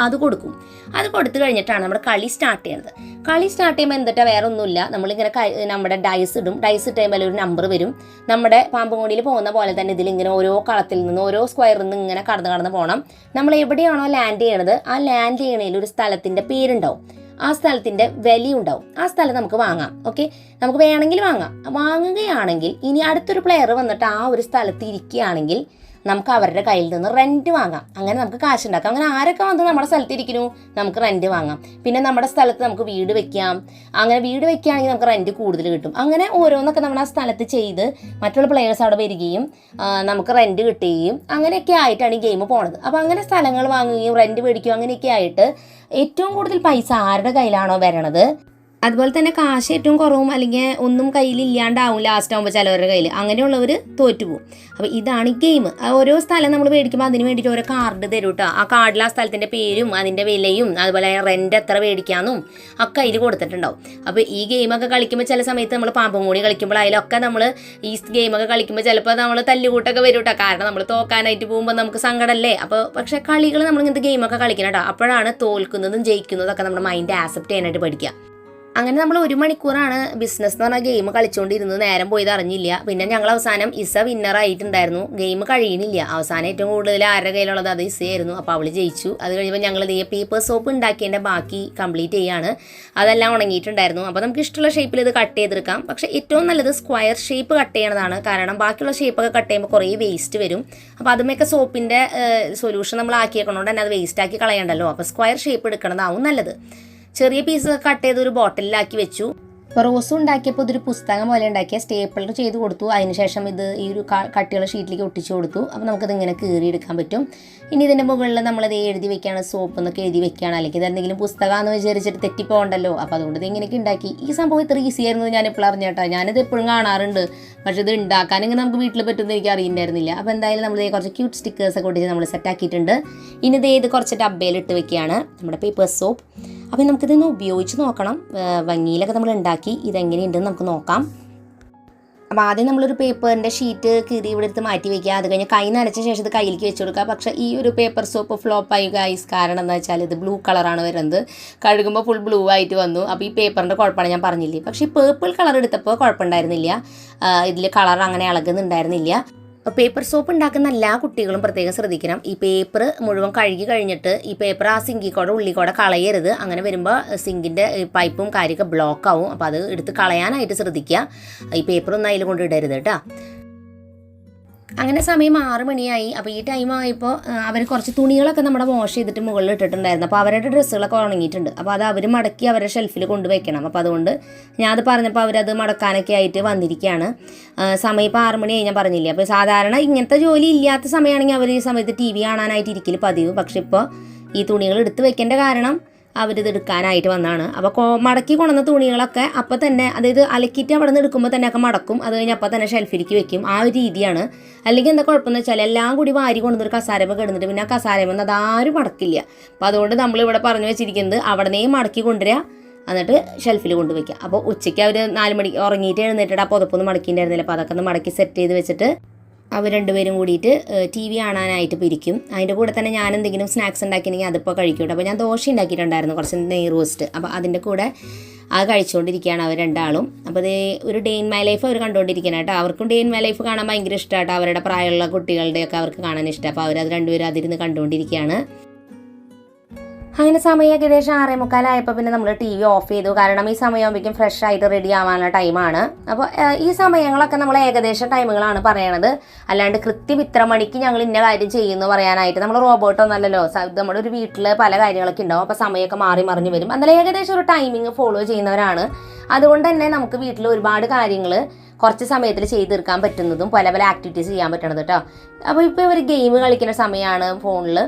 അത് കൊടുക്കും. അത് കൊടുത്തു കഴിഞ്ഞിട്ടാണ് നമ്മുടെ കളി സ്റ്റാർട്ട് ചെയ്യുന്നത്. കളി സ്റ്റാർട്ട് ചെയ്യുമ്പോൾ എന്തിട്ടാ വേറെ ഒന്നുമില്ല, നമ്മളിങ്ങനെ നമ്മുടെ ഡൈസ് ഇടും. ഡൈസ് ഇട്ട് കഴിയുമ്പോൾ ഒരു നമ്പർ വരും. നമ്മുടെ പാമ്പുംകോണിയിൽ പോകുന്ന പോലെ തന്നെ ഇതിലിങ്ങനെ ഓരോ കളത്തിൽ നിന്ന് ഓരോ സ്ക്വയറിൽ നിന്ന് ഇങ്ങനെ കടന്ന് പോകണം. നമ്മൾ എവിടെയാണോ ലാൻഡ് ചെയ്യണത് ആ ലാൻഡ് ചെയ്യണതിൽ ഒരു സ്ഥലത്തിൻ്റെ പേരുണ്ടാവും, ആ സ്ഥലത്തിൻ്റെ വിലയുണ്ടാവും. ആ സ്ഥലം നമുക്ക് വാങ്ങാം. ഓക്കെ, നമുക്ക് വേണമെങ്കിൽ വാങ്ങാം. വാങ്ങുകയാണെങ്കിൽ ഇനി അടുത്തൊരു പ്ലെയർ വന്നിട്ട് ആ ഒരു സ്ഥലത്ത് ഇരിക്കുകയാണെങ്കിൽ നമുക്ക് അവരുടെ കയ്യിൽ നിന്ന് റെൻറ്റ് വാങ്ങാം. അങ്ങനെ നമുക്ക് കാശുണ്ടാക്കാം. അങ്ങനെ ആരൊക്കെ വന്ന് നമ്മുടെ സ്ഥലത്ത് ഇരിക്കുന്നു നമുക്ക് റെൻറ്റ് വാങ്ങാം. പിന്നെ നമ്മുടെ സ്ഥലത്ത് നമുക്ക് വീട് വെക്കാം. അങ്ങനെ വീട് വെക്കുകയാണെങ്കിൽ നമുക്ക് റെൻറ്റ് കൂടുതൽ കിട്ടും. അങ്ങനെ ഓരോന്നൊക്കെ നമ്മൾ ആ സ്ഥലത്ത് ചെയ്ത് മറ്റുള്ള പ്ലെയേഴ്സ് അവിടെ വരികയും നമുക്ക് റെൻറ്റ് കിട്ടുകയും അങ്ങനെയൊക്കെ ആയിട്ടാണ് ഈ ഗെയിം പോണത്. അപ്പോൾ അങ്ങനെ സ്ഥലങ്ങൾ വാങ്ങുകയും റെൻറ്റ് മേടിക്കുകയും അങ്ങനെയൊക്കെ ആയിട്ട് ഏറ്റവും കൂടുതൽ പൈസ ആരുടെ കയ്യിലാണോ വരണത്, അതുപോലെ തന്നെ കാശ് ഏറ്റവും കുറവും അല്ലെങ്കിൽ ഒന്നും കയ്യിലില്ലാണ്ടാവും ലാസ്റ്റ് ആകുമ്പോൾ ചിലവരുടെ കയ്യിൽ, അങ്ങനെയുള്ളവർ തോറ്റുപോകും. അപ്പോൾ ഇതാണ് ഈ ഗെയിം. ഓരോ സ്ഥലം നമ്മൾ മേടിക്കുമ്പോൾ അതിന് വേണ്ടിയിട്ട് ഓരോ കാർഡ് തരും കേട്ടോ. ആ കാർഡിൽ ആ സ്ഥലത്തിൻ്റെ പേരും അതിൻ്റെ വിലയും അതുപോലെ റെൻറ്റ് എത്ര മേടിക്കാമെന്നും ഒക്കെ അതിൽ കൊടുത്തിട്ടുണ്ടാവും. അപ്പോൾ ഈ ഗെയിമൊക്കെ കളിക്കുമ്പോൾ ചില സമയത്ത് നമ്മൾ പാമ്പുംകോണി കളിക്കുമ്പോൾ അതിലൊക്കെ നമ്മൾ ഈ ഗെയിമൊക്കെ കളിക്കുമ്പോൾ ചിലപ്പോൾ നമ്മൾ തല്ലുകൂട്ടൊക്കെ വരും കേട്ടോ. കാരണം നമ്മൾ തോക്കാനായിട്ട് പോകുമ്പോൾ നമുക്ക് സങ്കടമല്ലേ. അപ്പോൾ പക്ഷേ കളികൾ നമ്മൾ ഇങ്ങനത്തെ ഗെയിമൊക്കെ കളിക്കണം കേട്ടോ. അപ്പോഴാണ് തോൽക്കുന്നതും ജയിക്കുന്നതൊക്കെ നമ്മുടെ മൈൻഡ് ആക്സെപ്റ്റ് ചെയ്യാനായിട്ട് പഠിക്കുക. അങ്ങനെ നമ്മൾ 1 മണിക്കൂറാണ് ബിസിനസ് എന്ന് പറഞ്ഞ ഗെയിം കളിച്ചുകൊണ്ടിരുന്നത്. നേരം പോയത് അറിഞ്ഞില്ല. പിന്നെ ഞങ്ങൾ അവസാനം ഇസ വിന്നറായിട്ടുണ്ടായിരുന്നു. ഗെയിം കഴിയുന്നില്ല. അവസാനം ഏറ്റവും കൂടുതൽ ആരുടെ കയ്യിലുള്ളത് അത് ഇസയായിരുന്നു. അപ്പോൾ അവൾ ജയിച്ചു. അത് കഴിയുമ്പോൾ ഞങ്ങൾ പേപ്പർ സോപ്പ് ഉണ്ടാക്കിയതിൻ്റെ ബാക്കി കംപ്ലീറ്റ് ചെയ്യാണ്. അതെല്ലാം ഉണങ്ങിയിട്ടുണ്ടായിരുന്നു. അപ്പോൾ നമുക്ക് ഇഷ്ടമുള്ള ഷേപ്പിൽ ഇത് കട്ട് ചെയ്തെടുക്കാം. പക്ഷേ ഏറ്റവും നല്ലത് സ്ക്വയർ ഷേപ്പ് കട്ട് ചെയ്യണതാണ്. കാരണം ബാക്കിയുള്ള ഷേപ്പൊക്കെ കട്ട് ചെയ്യുമ്പോൾ കുറേ വേസ്റ്റ് വരും. അപ്പോൾ അതുമൊക്കെ സോപ്പിൻ്റെ സൊല്യൂഷൻ നമ്മൾ ആക്കിയേക്കണോണ്ട് തന്നെ അത് വേസ്റ്റ് ആക്കി കളയണ്ടല്ലോ. അപ്പോൾ സ്ക്വയർ ഷേപ്പ് എടുക്കണതാവും നല്ലത്. ചെറിയ പീസ് കട്ട് ചെയ്ത് ഒരു ബോട്ടിലാക്കി വെച്ചു. ഇപ്പോൾ റോസും ഉണ്ടാക്കിയപ്പോൾ ഇതൊരു പുസ്തകം പോലെ ഉണ്ടാക്കിയ സ്റ്റേപ്പിളർ ചെയ്ത് കൊടുത്തു. അതിനുശേഷം ഇത് ഈ ഒരു കട്ടിയുള്ള ഷീറ്റിലേക്ക് ഒട്ടിച്ചു കൊടുത്തു. അപ്പോൾ നമുക്കത് ഇങ്ങനെ കീറിയെടുക്കാൻ പറ്റും. ഇനി ഇതിൻ്റെ മുകളിൽ നമ്മളത് എഴുതി വെക്കുകയാണ്, സോപ്പ് എന്നൊക്കെ എഴുതി വെക്കുകയാണ്. അല്ലെങ്കിൽ ഇതെന്തെങ്കിലും പുസ്തകമാണെന്ന് വിചാരിച്ചിട്ട് തെറ്റിപ്പോകണ്ടല്ലോ. അപ്പോൾ അതുകൊണ്ട് ഇത് ഇങ്ങനെയൊക്കെ ഉണ്ടാക്കി. ഈ സംഭവം ഇത്ര ഈസി ആയിരുന്നു ഞാൻ എപ്പോഴും അറിഞ്ഞേട്ടാ. ഞാനിത് എപ്പോഴും കാണാറുണ്ട്, പക്ഷേ ഇത് ഉണ്ടാക്കാൻ ഇങ്ങനെ നമുക്ക് വീട്ടിൽ പറ്റുമെന്ന് എനിക്ക് അറിയുന്നുണ്ടായിരുന്നില്ല. അപ്പോൾ എന്തായാലും നമ്മൾ കുറച്ച് ക്യൂട്ട് സ്റ്റിക്കേഴ്സൊക്കെ ഒട്ടിച്ച് നമ്മൾ സെറ്റാക്കിയിട്ടുണ്ട്. ഇനി ഇത് കുറച്ച് ഡബ്ബയിലിട്ട് വെക്കുകയാണ് നമ്മുടെ പേപ്പർ സോപ്പ്. അപ്പോൾ നമുക്കിതൊന്ന് ഉപയോഗിച്ച് നോക്കണം. ഭംഗിയിലൊക്കെ നമ്മൾ ഉണ്ടാക്കി ഇതെങ്ങനെയുണ്ടെന്ന് നമുക്ക് നോക്കാം. അപ്പോൾ ആദ്യം നമ്മളൊരു പേപ്പറിൻ്റെ ഷീറ്റ് കീറി ഇവിടെ എടുത്ത് മാറ്റി വയ്ക്കുക. അത് കഴിഞ്ഞ് കൈ നനച്ച ശേഷം ഇത് കയ്യിലേക്ക് വെച്ച് കൊടുക്കുക. പക്ഷേ ഈ ഒരു പേപ്പർ സോപ്പ് ഫ്ലോപ്പായി ഗൈസ്. കാരണം എന്താ വെച്ചാൽ ഇത് ബ്ലൂ കളറാണ് വരുന്നത്. കഴുകുമ്പോൾ ഫുൾ ബ്ലൂ ആയിട്ട് വന്നു. അപ്പോൾ ഈ പേപ്പറിൻ്റെ കുഴപ്പമാണ് ഞാൻ പറഞ്ഞില്ലേ. പക്ഷേ ഈ പേർപ്പിൾ കളർ എടുത്തപ്പോൾ കുഴപ്പമുണ്ടായിരുന്നില്ല. ഇതിൽ കളർ അങ്ങനെ ഇളകുന്നുണ്ടായിരുന്നില്ല. പേപ്പർ സോപ്പ് ഉണ്ടാക്കുന്ന എല്ലാ കുട്ടികളും പ്രത്യേകം ശ്രദ്ധിക്കണം. ഈ പേപ്പർ മുഴുവൻ കഴുകി കഴിഞ്ഞിട്ട് ഈ പേപ്പർ ആ സിങ്കിക്കൂടെ ഉള്ളിക്കൂടെ കളയരുത്. അങ്ങനെ വരുമ്പോൾ സിങ്കിൻ്റെ പൈപ്പും കാര്യമൊക്കെ ബ്ലോക്ക് ആവും. അപ്പോൾ അത് എടുത്ത് കളയാനായിട്ട് ശ്രദ്ധിക്കുക. ഈ പേപ്പറൊന്നും അതിൽ കൊണ്ടിടരുത് കേട്ടോ. അങ്ങനെ സമയം 6 മണിയായി. അപ്പോൾ ഈ ടൈം ആയപ്പോൾ അവർ കുറച്ച് തുണികളൊക്കെ നമ്മുടെ വാഷ് ചെയ്തിട്ട് മുകളിൽ ഇട്ടിട്ടുണ്ടായിരുന്നു. അപ്പോൾ അവരുടെ ഡ്രസ്സുകളൊക്കെ ഉണങ്ങിയിട്ടുണ്ട്. അപ്പോൾ അത് അവർ മടക്കി അവരുടെ ഷെൽഫിൽ കൊണ്ടുവയ്ക്കണം. അപ്പോൾ അതുകൊണ്ട് ഞാനത് പറഞ്ഞപ്പോൾ അവരത് മടക്കാനൊക്കെ ആയിട്ട് വന്നിരിക്കുകയാണ്. സമയം ഇപ്പോൾ 6 മണിയായി ഞാൻ പറഞ്ഞില്ലേ. അപ്പോൾ സാധാരണ ഇങ്ങനത്തെ ജോലി ഇല്ലാത്ത സമയമാണെങ്കിൽ അവർ ഈ സമയത്ത് TV കാണാനായിട്ട് ഇരിക്കൽ പതിവ്. പക്ഷെ ഇപ്പോൾ ഈ തുണികൾ എടുത്ത് വെക്കേണ്ട കാരണം അവരിത് എടുക്കാനായിട്ട് വന്നതാണ്. അപ്പോൾ മടക്കി കൊണ്ടുവന്ന തുണികളൊക്കെ അപ്പം തന്നെ, അതായത് അലക്കിയിട്ട് അവിടെ നിന്ന് എടുക്കുമ്പോൾ തന്നെ ഒക്കെ മടക്കും. അത് കഴിഞ്ഞ് അപ്പം തന്നെ ഷെൽഫിലേക്ക് വെക്കും. ആ ഒരു രീതിയാണ്. അല്ലെങ്കിൽ എന്താ കുഴപ്പമെന്ന് വെച്ചാൽ എല്ലാം കൂടി വാരി കൊണ്ടുവന്നൊരു കസാരമ കിടന്നിട്ട് പിന്നെ ആ കസാരമെന്ന് അതാരും മടക്കില്ല. അപ്പോൾ അതുകൊണ്ട് നമ്മളിവിടെ പറഞ്ഞു വെച്ചിരിക്കുന്നത് അവിടെ നിന്നേ മടക്കി കൊണ്ടുവരിക, എന്നിട്ട് ഷെൽഫിൽ കൊണ്ടുവയ്ക്കുക. അപ്പോൾ ഉച്ചയ്ക്ക് അവർ 4 മണിക്ക് ഉറങ്ങിയിട്ട് എഴുന്നേറ്റിട്ട് ആ പുതപ്പൊന്നും മടക്കിയിട്ടുണ്ടായിരുന്നില്ല. അപ്പോൾ അതൊക്കെ ഒന്ന് മടക്കി സെറ്റ് ചെയ്ത് വെച്ചിട്ട് അവർ 2 പേരും കൂടിയിട്ട് TV കാണാനായിട്ട് പിരിക്കും. അതിൻ്റെ കൂടെ തന്നെ ഞാൻ എന്തെങ്കിലും സ്നാക്സ് ഉണ്ടാക്കിയിട്ടുണ്ടെങ്കിൽ അതിപ്പോൾ കഴിക്കും. അപ്പോൾ ഞാൻ ദോശ ഉണ്ടാക്കിയിട്ടുണ്ടായിരുന്നു, കുറച്ച് നെയ് റോസ്റ്റ്. അപ്പോൾ അതിൻ്റെ കൂടെ അത് കഴിച്ചുകൊണ്ടിരിക്കുകയാണ് അവർ രണ്ടാളും. അപ്പോൾ അത് ഒരു ഡേ ഇൻ മൈ ലൈഫ് അവർ കണ്ടുകൊണ്ടിരിക്കണം കേട്ടോ. അവർക്കും ഡേ ഇൻ മൈ ലൈഫ് കാണാൻ ഭയങ്കര ഇഷ്ടമാട്ടോ. അവരുടെ പ്രായമുള്ള കുട്ടികളുടെയൊക്കെ അവർക്ക് കാണാൻ ഇഷ്ടം. അപ്പോൾ അവരത് 2 പേരും അതിരുന്ന് കണ്ടുകൊണ്ടിരിക്കുകയാണ്. അങ്ങനെ സമയം ഏകദേശം 6:45 പിന്നെ നമ്മൾ ടി വി ഓഫ് ചെയ്തു. കാരണം ഈ സമയമാകുമ്പോഴേക്കും ഫ്രഷ് ആയിട്ട് റെഡി ആവാനുള്ള ടൈമാണ്. അപ്പോൾ ഈ സമയങ്ങളൊക്കെ നമ്മൾ ഏകദേശം ടൈമുകളാണ് പറയണത്. അല്ലാണ്ട് കൃത്യം ഇത്ര മണിക്ക് ഞങ്ങൾ ഇന്ന കാര്യം ചെയ്യുന്നു പറയാനായിട്ട് നമ്മൾ റോബോട്ടൊന്നല്ലല്ലോ. നമ്മുടെ ഒരു വീട്ടിൽ പല കാര്യങ്ങളൊക്കെ ഉണ്ടാവും. അപ്പോൾ സമയമൊക്കെ മാറി മറിഞ്ഞ് വരും. എന്നാലും ഏകദേശം ഒരു ടൈമിങ് ഫോളോ ചെയ്യുന്നവരാണ്. അതുകൊണ്ട് തന്നെ നമുക്ക് വീട്ടിൽ ഒരുപാട് കാര്യങ്ങൾ കുറച്ച് സമയത്തിൽ ചെയ്ത് തീർക്കാൻ പറ്റുന്നതും പല പല ആക്ടിവിറ്റീസ് ചെയ്യാൻ പറ്റണത് കേട്ടോ. അപ്പോൾ ഇപ്പോൾ ഇവർ ഗെയിം കളിക്കുന്ന സമയമാണ് ഫോണിൽ.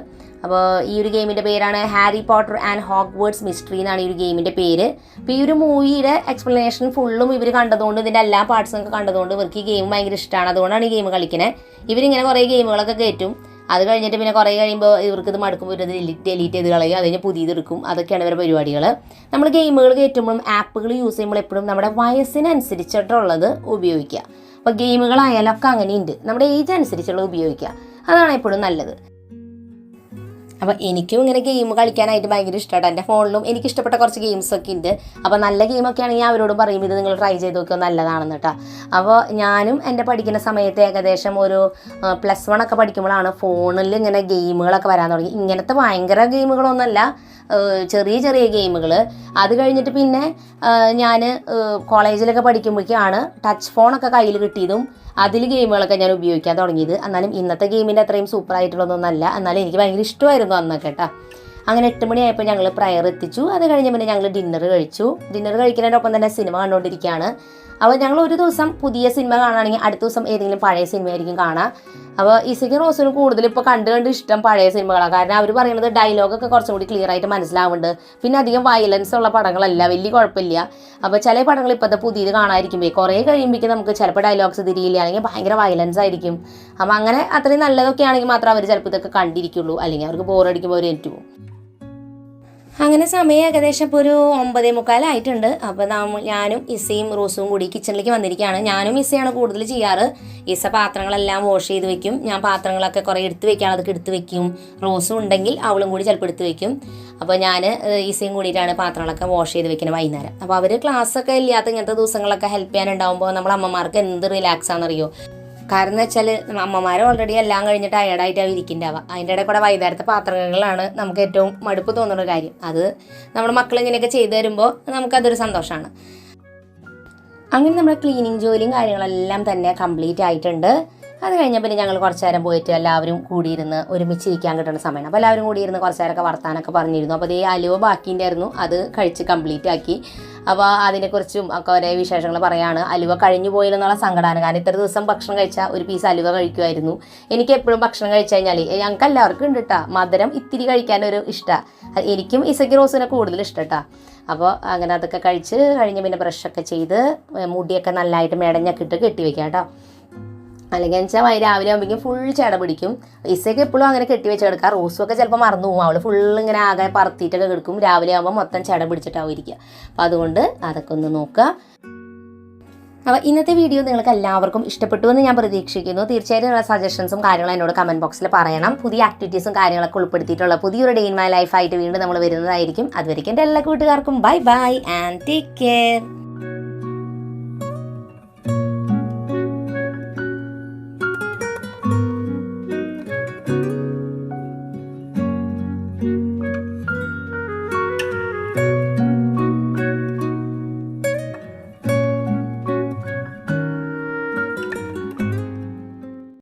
അപ്പോൾ ഈ ഒരു ഗെയിമിൻ്റെ പേരാണ് ഹാരി പോട്ടർ ആൻഡ് ഹോഗ്വേർട്സ് മിസ്റ്ററി എന്നാണ് ഈ ഒരു ഗെയിമിൻ്റെ പേര്. അപ്പോൾ ഈ ഒരു മൂവിയുടെ എക്സ്പ്ലനേഷൻ ഫുള്ളും ഇവർ കണ്ടതുകൊണ്ട് ഇതിൻ്റെ എല്ലാ പാർട്സും കണ്ടതുകൊണ്ട് ഇവർക്ക് ഈ ഗെയിം ഭയങ്കര ഇഷ്ടമാണ്. അതുകൊണ്ടാണ് ഈ ഗെയിം കളിക്കുന്നത്. ഇവരിങ്ങനെ കുറേ ഗെയിമുകളൊക്കെ കയറ്റും. അത് കഴിഞ്ഞിട്ട് പിന്നെ കുറേ കഴിയുമ്പോൾ ഇവർക്ക് ഇത് മടുക്കുമ്പോൾ ഇത് ഡിലീറ്റ് ചെയ്ത് കളയും. അതിന് പുതിയതെടുക്കും. അതൊക്കെയാണ് ഇവരുടെ പരിപാടികൾ. നമ്മൾ ഗെയിമുകൾ കയറ്റുമ്പോഴും ആപ്പുകൾ യൂസ് ചെയ്യുമ്പോൾ എപ്പോഴും നമ്മുടെ വയസ്സിനനുസരിച്ചിട്ടുള്ളത് ഉപയോഗിക്കുക. അപ്പോൾ ഗെയിമുകളായാലും ഒക്കെ അങ്ങനെയുണ്ട്. നമ്മുടെ ഏജ് അനുസരിച്ചുള്ളത് ഉപയോഗിക്കുക. അതാണ് എപ്പോഴും നല്ലത്. അപ്പോൾ എനിക്കും ഇങ്ങനെ ഗെയിം കളിക്കാനായിട്ട് ഭയങ്കര ഇഷ്ടമാണ്. എൻ്റെ ഫോണിലും എനിക്കിഷ്ടപ്പെട്ട കുറച്ച് ഗെയിംസൊക്കെ ഉണ്ട്. അപ്പോൾ നല്ല ഗെയിമൊക്കെ ആണെങ്കിൽ അവരോടും പറയും ഇത് നിങ്ങൾ ട്രൈ ചെയ്ത് നോക്കിയോ നല്ലതാണെന്ന് കേട്ടോ. അപ്പോൾ ഞാനും എൻ്റെ പഠിക്കുന്ന സമയത്ത് ഏകദേശം ഒരു +1 ഒക്കെ പഠിക്കുമ്പോഴാണ് ഫോണിൽ ഇങ്ങനെ ഗെയിമുകളൊക്കെ വരാൻ തുടങ്ങി. ഇങ്ങനത്തെ ഭയങ്കര ഗെയിമുകളൊന്നുമല്ല, ചെറിയ ചെറിയ ഗെയിമുകൾ. അത് കഴിഞ്ഞിട്ട് പിന്നെ ഞാൻ കോളേജിലൊക്കെ പഠിക്കുമ്പോഴേക്കാണ് ടച്ച് ഫോണൊക്കെ കയ്യിൽ കിട്ടിയതും അതിൽ ഗെയിമുകളൊക്കെ ഞാൻ ഉപയോഗിക്കാൻ തുടങ്ങിയത്. എന്നാലും ഇന്നത്തെ ഗെയിമിൻ്റെ അത്രയും സൂപ്പറായിട്ടുള്ളതൊന്നുമല്ല. എന്നാലും എനിക്ക് ഭയങ്കര ഇഷ്ടമായിരുന്നു അന്നൊക്കെ കേട്ടോ. അങ്ങനെ 8 മണിയായപ്പോൾ ഞങ്ങൾ പ്രയർ എത്തിച്ചു. അത് കഴിഞ്ഞ് പിന്നെ ഞങ്ങൾ ഡിന്നർ കഴിച്ചു. ഡിന്നർ കഴിക്കുന്നതിനൊപ്പം തന്നെ സിനിമ കണ്ടുകൊണ്ടിരിക്കുകയാണ്. അപ്പോൾ ഞങ്ങൾ ഒരു ദിവസം പുതിയ സിനിമ കാണുകയാണെങ്കിൽ അടുത്ത ദിവസം ഏതെങ്കിലും പഴയ സിനിമയായിരിക്കും കാണുക. അപ്പോൾ ഇസയ്ക്കും റോസിനും കൂടുതൽ ഇപ്പോൾ കണ്ട് ഇഷ്ടം പഴയ സിനിമകളാണ്. കാരണം അവർ പറയുന്നത് ഡയലോഗൊക്കെ കുറച്ചും കൂടി ക്ലിയർ ആയിട്ട് മനസ്സിലാവുന്നുണ്ട്. പിന്നെ അധികം വയലൻസ് ഉള്ള പടങ്ങളല്ല, വലിയ കുഴപ്പമില്ല. അപ്പോൾ ചില പടങ്ങൾ ഇപ്പോഴത്തെ പുതിയത് കാണാതിരിക്കുമ്പോൾ കുറേ കഴിയുമ്പോഴേക്കും നമുക്ക് ചിലപ്പോൾ ഡയലോഗ്സ് തിരിയില്ല, അല്ലെങ്കിൽ ഭയങ്കര വയലൻസ് ആയിരിക്കും. അപ്പോൾ അങ്ങനെ അത്രയും നല്ലതൊക്കെ ആണെങ്കിൽ മാത്രമേ അവർ ചിലപ്പോൾ ഇതൊക്കെ കണ്ടിരിക്കുള്ളൂ. അല്ലെങ്കിൽ അവർക്ക് ബോറടിക്കുമ്പോൾ അവർ ഏറ്റു പോകും. അങ്ങനെ സമയം ഏകദേശം ഇപ്പോൾ ഒരു 9:45 ആയിട്ടുണ്ട്. അപ്പോൾ ഞാനും ഇസയും റോസും കൂടി കിച്ചണിലേക്ക് വന്നിരിക്കുകയാണ്. ഞാനും ഇസയാണ് കൂടുതൽ ചെയ്യാറ്. ഇസ പാത്രങ്ങളെല്ലാം വാഷ് ചെയ്ത് വെക്കും. ഞാൻ പാത്രങ്ങളൊക്കെ കുറേ എടുത്ത് വെക്കുകയാണ്, അതൊക്കെ എടുത്ത് വെക്കും. റോസും ഉണ്ടെങ്കിൽ അവളും കൂടി ചിലപ്പോൾ എടുത്ത് വെക്കും. അപ്പോൾ ഞാൻ ഇസയും കൂടിയിട്ടാണ് പാത്രങ്ങളൊക്കെ വാഷ് ചെയ്ത് വെക്കുന്നത് വൈകുന്നേരം. അപ്പോൾ അവർ ക്ലാസ്സൊക്കെ ഇല്ലാത്ത ഇങ്ങനത്തെ ദിവസങ്ങളൊക്കെ ഹെൽപ്പ് ചെയ്യാനുണ്ടാകുമ്പോൾ നമ്മൾ അമ്മമാർക്ക് എന്ത് റിലാക്സ് ആണെന്നറിയോ. കാരണം എന്ന് വെച്ചാൽ അമ്മമാർ ഓൾറെഡി എല്ലാം കഴിഞ്ഞിട്ട് ടയർഡായിട്ടാണ് ഇരിക്കുന്നുണ്ടാവുക. അതിൻ്റെ ഇടയിൽ കൂടെ വൈകുന്നേരത്തെ പാത്രങ്ങളാണ് നമുക്ക് ഏറ്റവും മടുപ്പ് തോന്നുന്ന കാര്യം. അത് നമ്മുടെ മക്കൾ ഇങ്ങനെയൊക്കെ ചെയ്തു തരുമ്പോൾ നമുക്കതൊരു സന്തോഷമാണ്. അങ്ങനെ നമ്മുടെ ക്ലീനിങ് ജോലിയും കാര്യങ്ങളെല്ലാം തന്നെ കംപ്ലീറ്റ് ആയിട്ടുണ്ട്. അത് കഴിഞ്ഞപ്പോൾ പിന്നെ ഞങ്ങൾ കുറച്ച് നേരം പോയിട്ട് എല്ലാവരും കൂടിയിരുന്ന് ഒരുമിച്ചിരിക്കാൻ കിട്ടുന്ന സമയമാണ്. അപ്പോൾ എല്ലാവരും കൂടിയിരുന്ന് കുറച്ച് നേരമൊക്കെ വർത്താനൊക്കെ പറഞ്ഞിരുന്നു. അപ്പോൾ ഈ അലുവ ബാക്കിയുണ്ടായിരുന്നു, അത് കഴിച്ച് കംപ്ലീറ്റ് ആക്കി. അപ്പോൾ അതിനെക്കുറിച്ചും ഒക്കെ ഒരേ വിശേഷങ്ങൾ പറയാണ്. അലുവ കഴിഞ്ഞു പോയില്ലെന്നുള്ള സങ്കടമാണ്. കാരണം ഇത്ര ദിവസം ഭക്ഷണം കഴിച്ചാൽ ഒരു പീസ് അലുവ കഴിക്കുമായിരുന്നു. എനിക്ക് എപ്പോഴും ഭക്ഷണം കഴിച്ചു കഴിഞ്ഞാൽ ഞങ്ങൾക്ക് എല്ലാവർക്കും ഉണ്ട് കേട്ടോ മധുരം ഇത്തിരി കഴിക്കാനൊരു ഇഷ്ടമാണ്. എനിക്കും ഇസയ്ക്ക് റോസിനെ കൂടുതൽ ഇഷ്ടം കേട്ടോ. അപ്പോൾ അങ്ങനെ അതൊക്കെ കഴിച്ച് കഴിഞ്ഞ് പിന്നെ ബ്രഷൊക്കെ ചെയ്ത് മുടിയൊക്കെ നല്ലതായിട്ട് മെടഞ്ഞൊക്കെ ഇട്ട് കെട്ടി വെക്കാം കേട്ടോ. അല്ലെങ്കിൽ വെച്ചാൽ രാവിലെ ആകുമ്പോഴേക്കും ഫുൾ ചെട പിടിക്കും. ഇസയൊക്കെ എപ്പോഴും അങ്ങനെ കെട്ടി വെച്ച് കിടക്കുക. റോസും ഒക്കെ ചിലപ്പോൾ മറന്നു പോകും. അവൾ ഫുള്ളിങ്ങനെ ആകെ പറത്തിയിട്ടൊക്കെ കിടക്കും. രാവിലെ ആകുമ്പോൾ മൊത്തം ചെട പിടിച്ചിട്ടാവും ഇരിക്കുക. അപ്പോൾ അതുകൊണ്ട് അതൊക്കെ ഒന്ന് നോക്കുക. അപ്പോൾ ഇന്നത്തെ വീഡിയോ നിങ്ങൾക്ക് എല്ലാവർക്കും ഇഷ്ടപ്പെട്ടു എന്ന് ഞാൻ പ്രതീക്ഷിക്കുന്നു. തീർച്ചയായിട്ടും നിങ്ങളുടെ സജഷൻസും കാര്യങ്ങളും എന്നോട് കമൻറ്റ് ബോക്സിൽ പറയണം. പുതിയ ആക്ടിവിറ്റീസും കാര്യങ്ങളൊക്കെ ഉൾപ്പെടുത്തിയിട്ടുള്ള പുതിയൊരു ഡേ ഇൻ മൈ ലൈഫ് ആയിട്ട് വീണ്ടും നമ്മൾ വരുന്നതായിരിക്കും. അതുവരെയ്ക്കും എൻ്റെ എല്ലാ കൂട്ടുകാർക്കും bye bye and take care.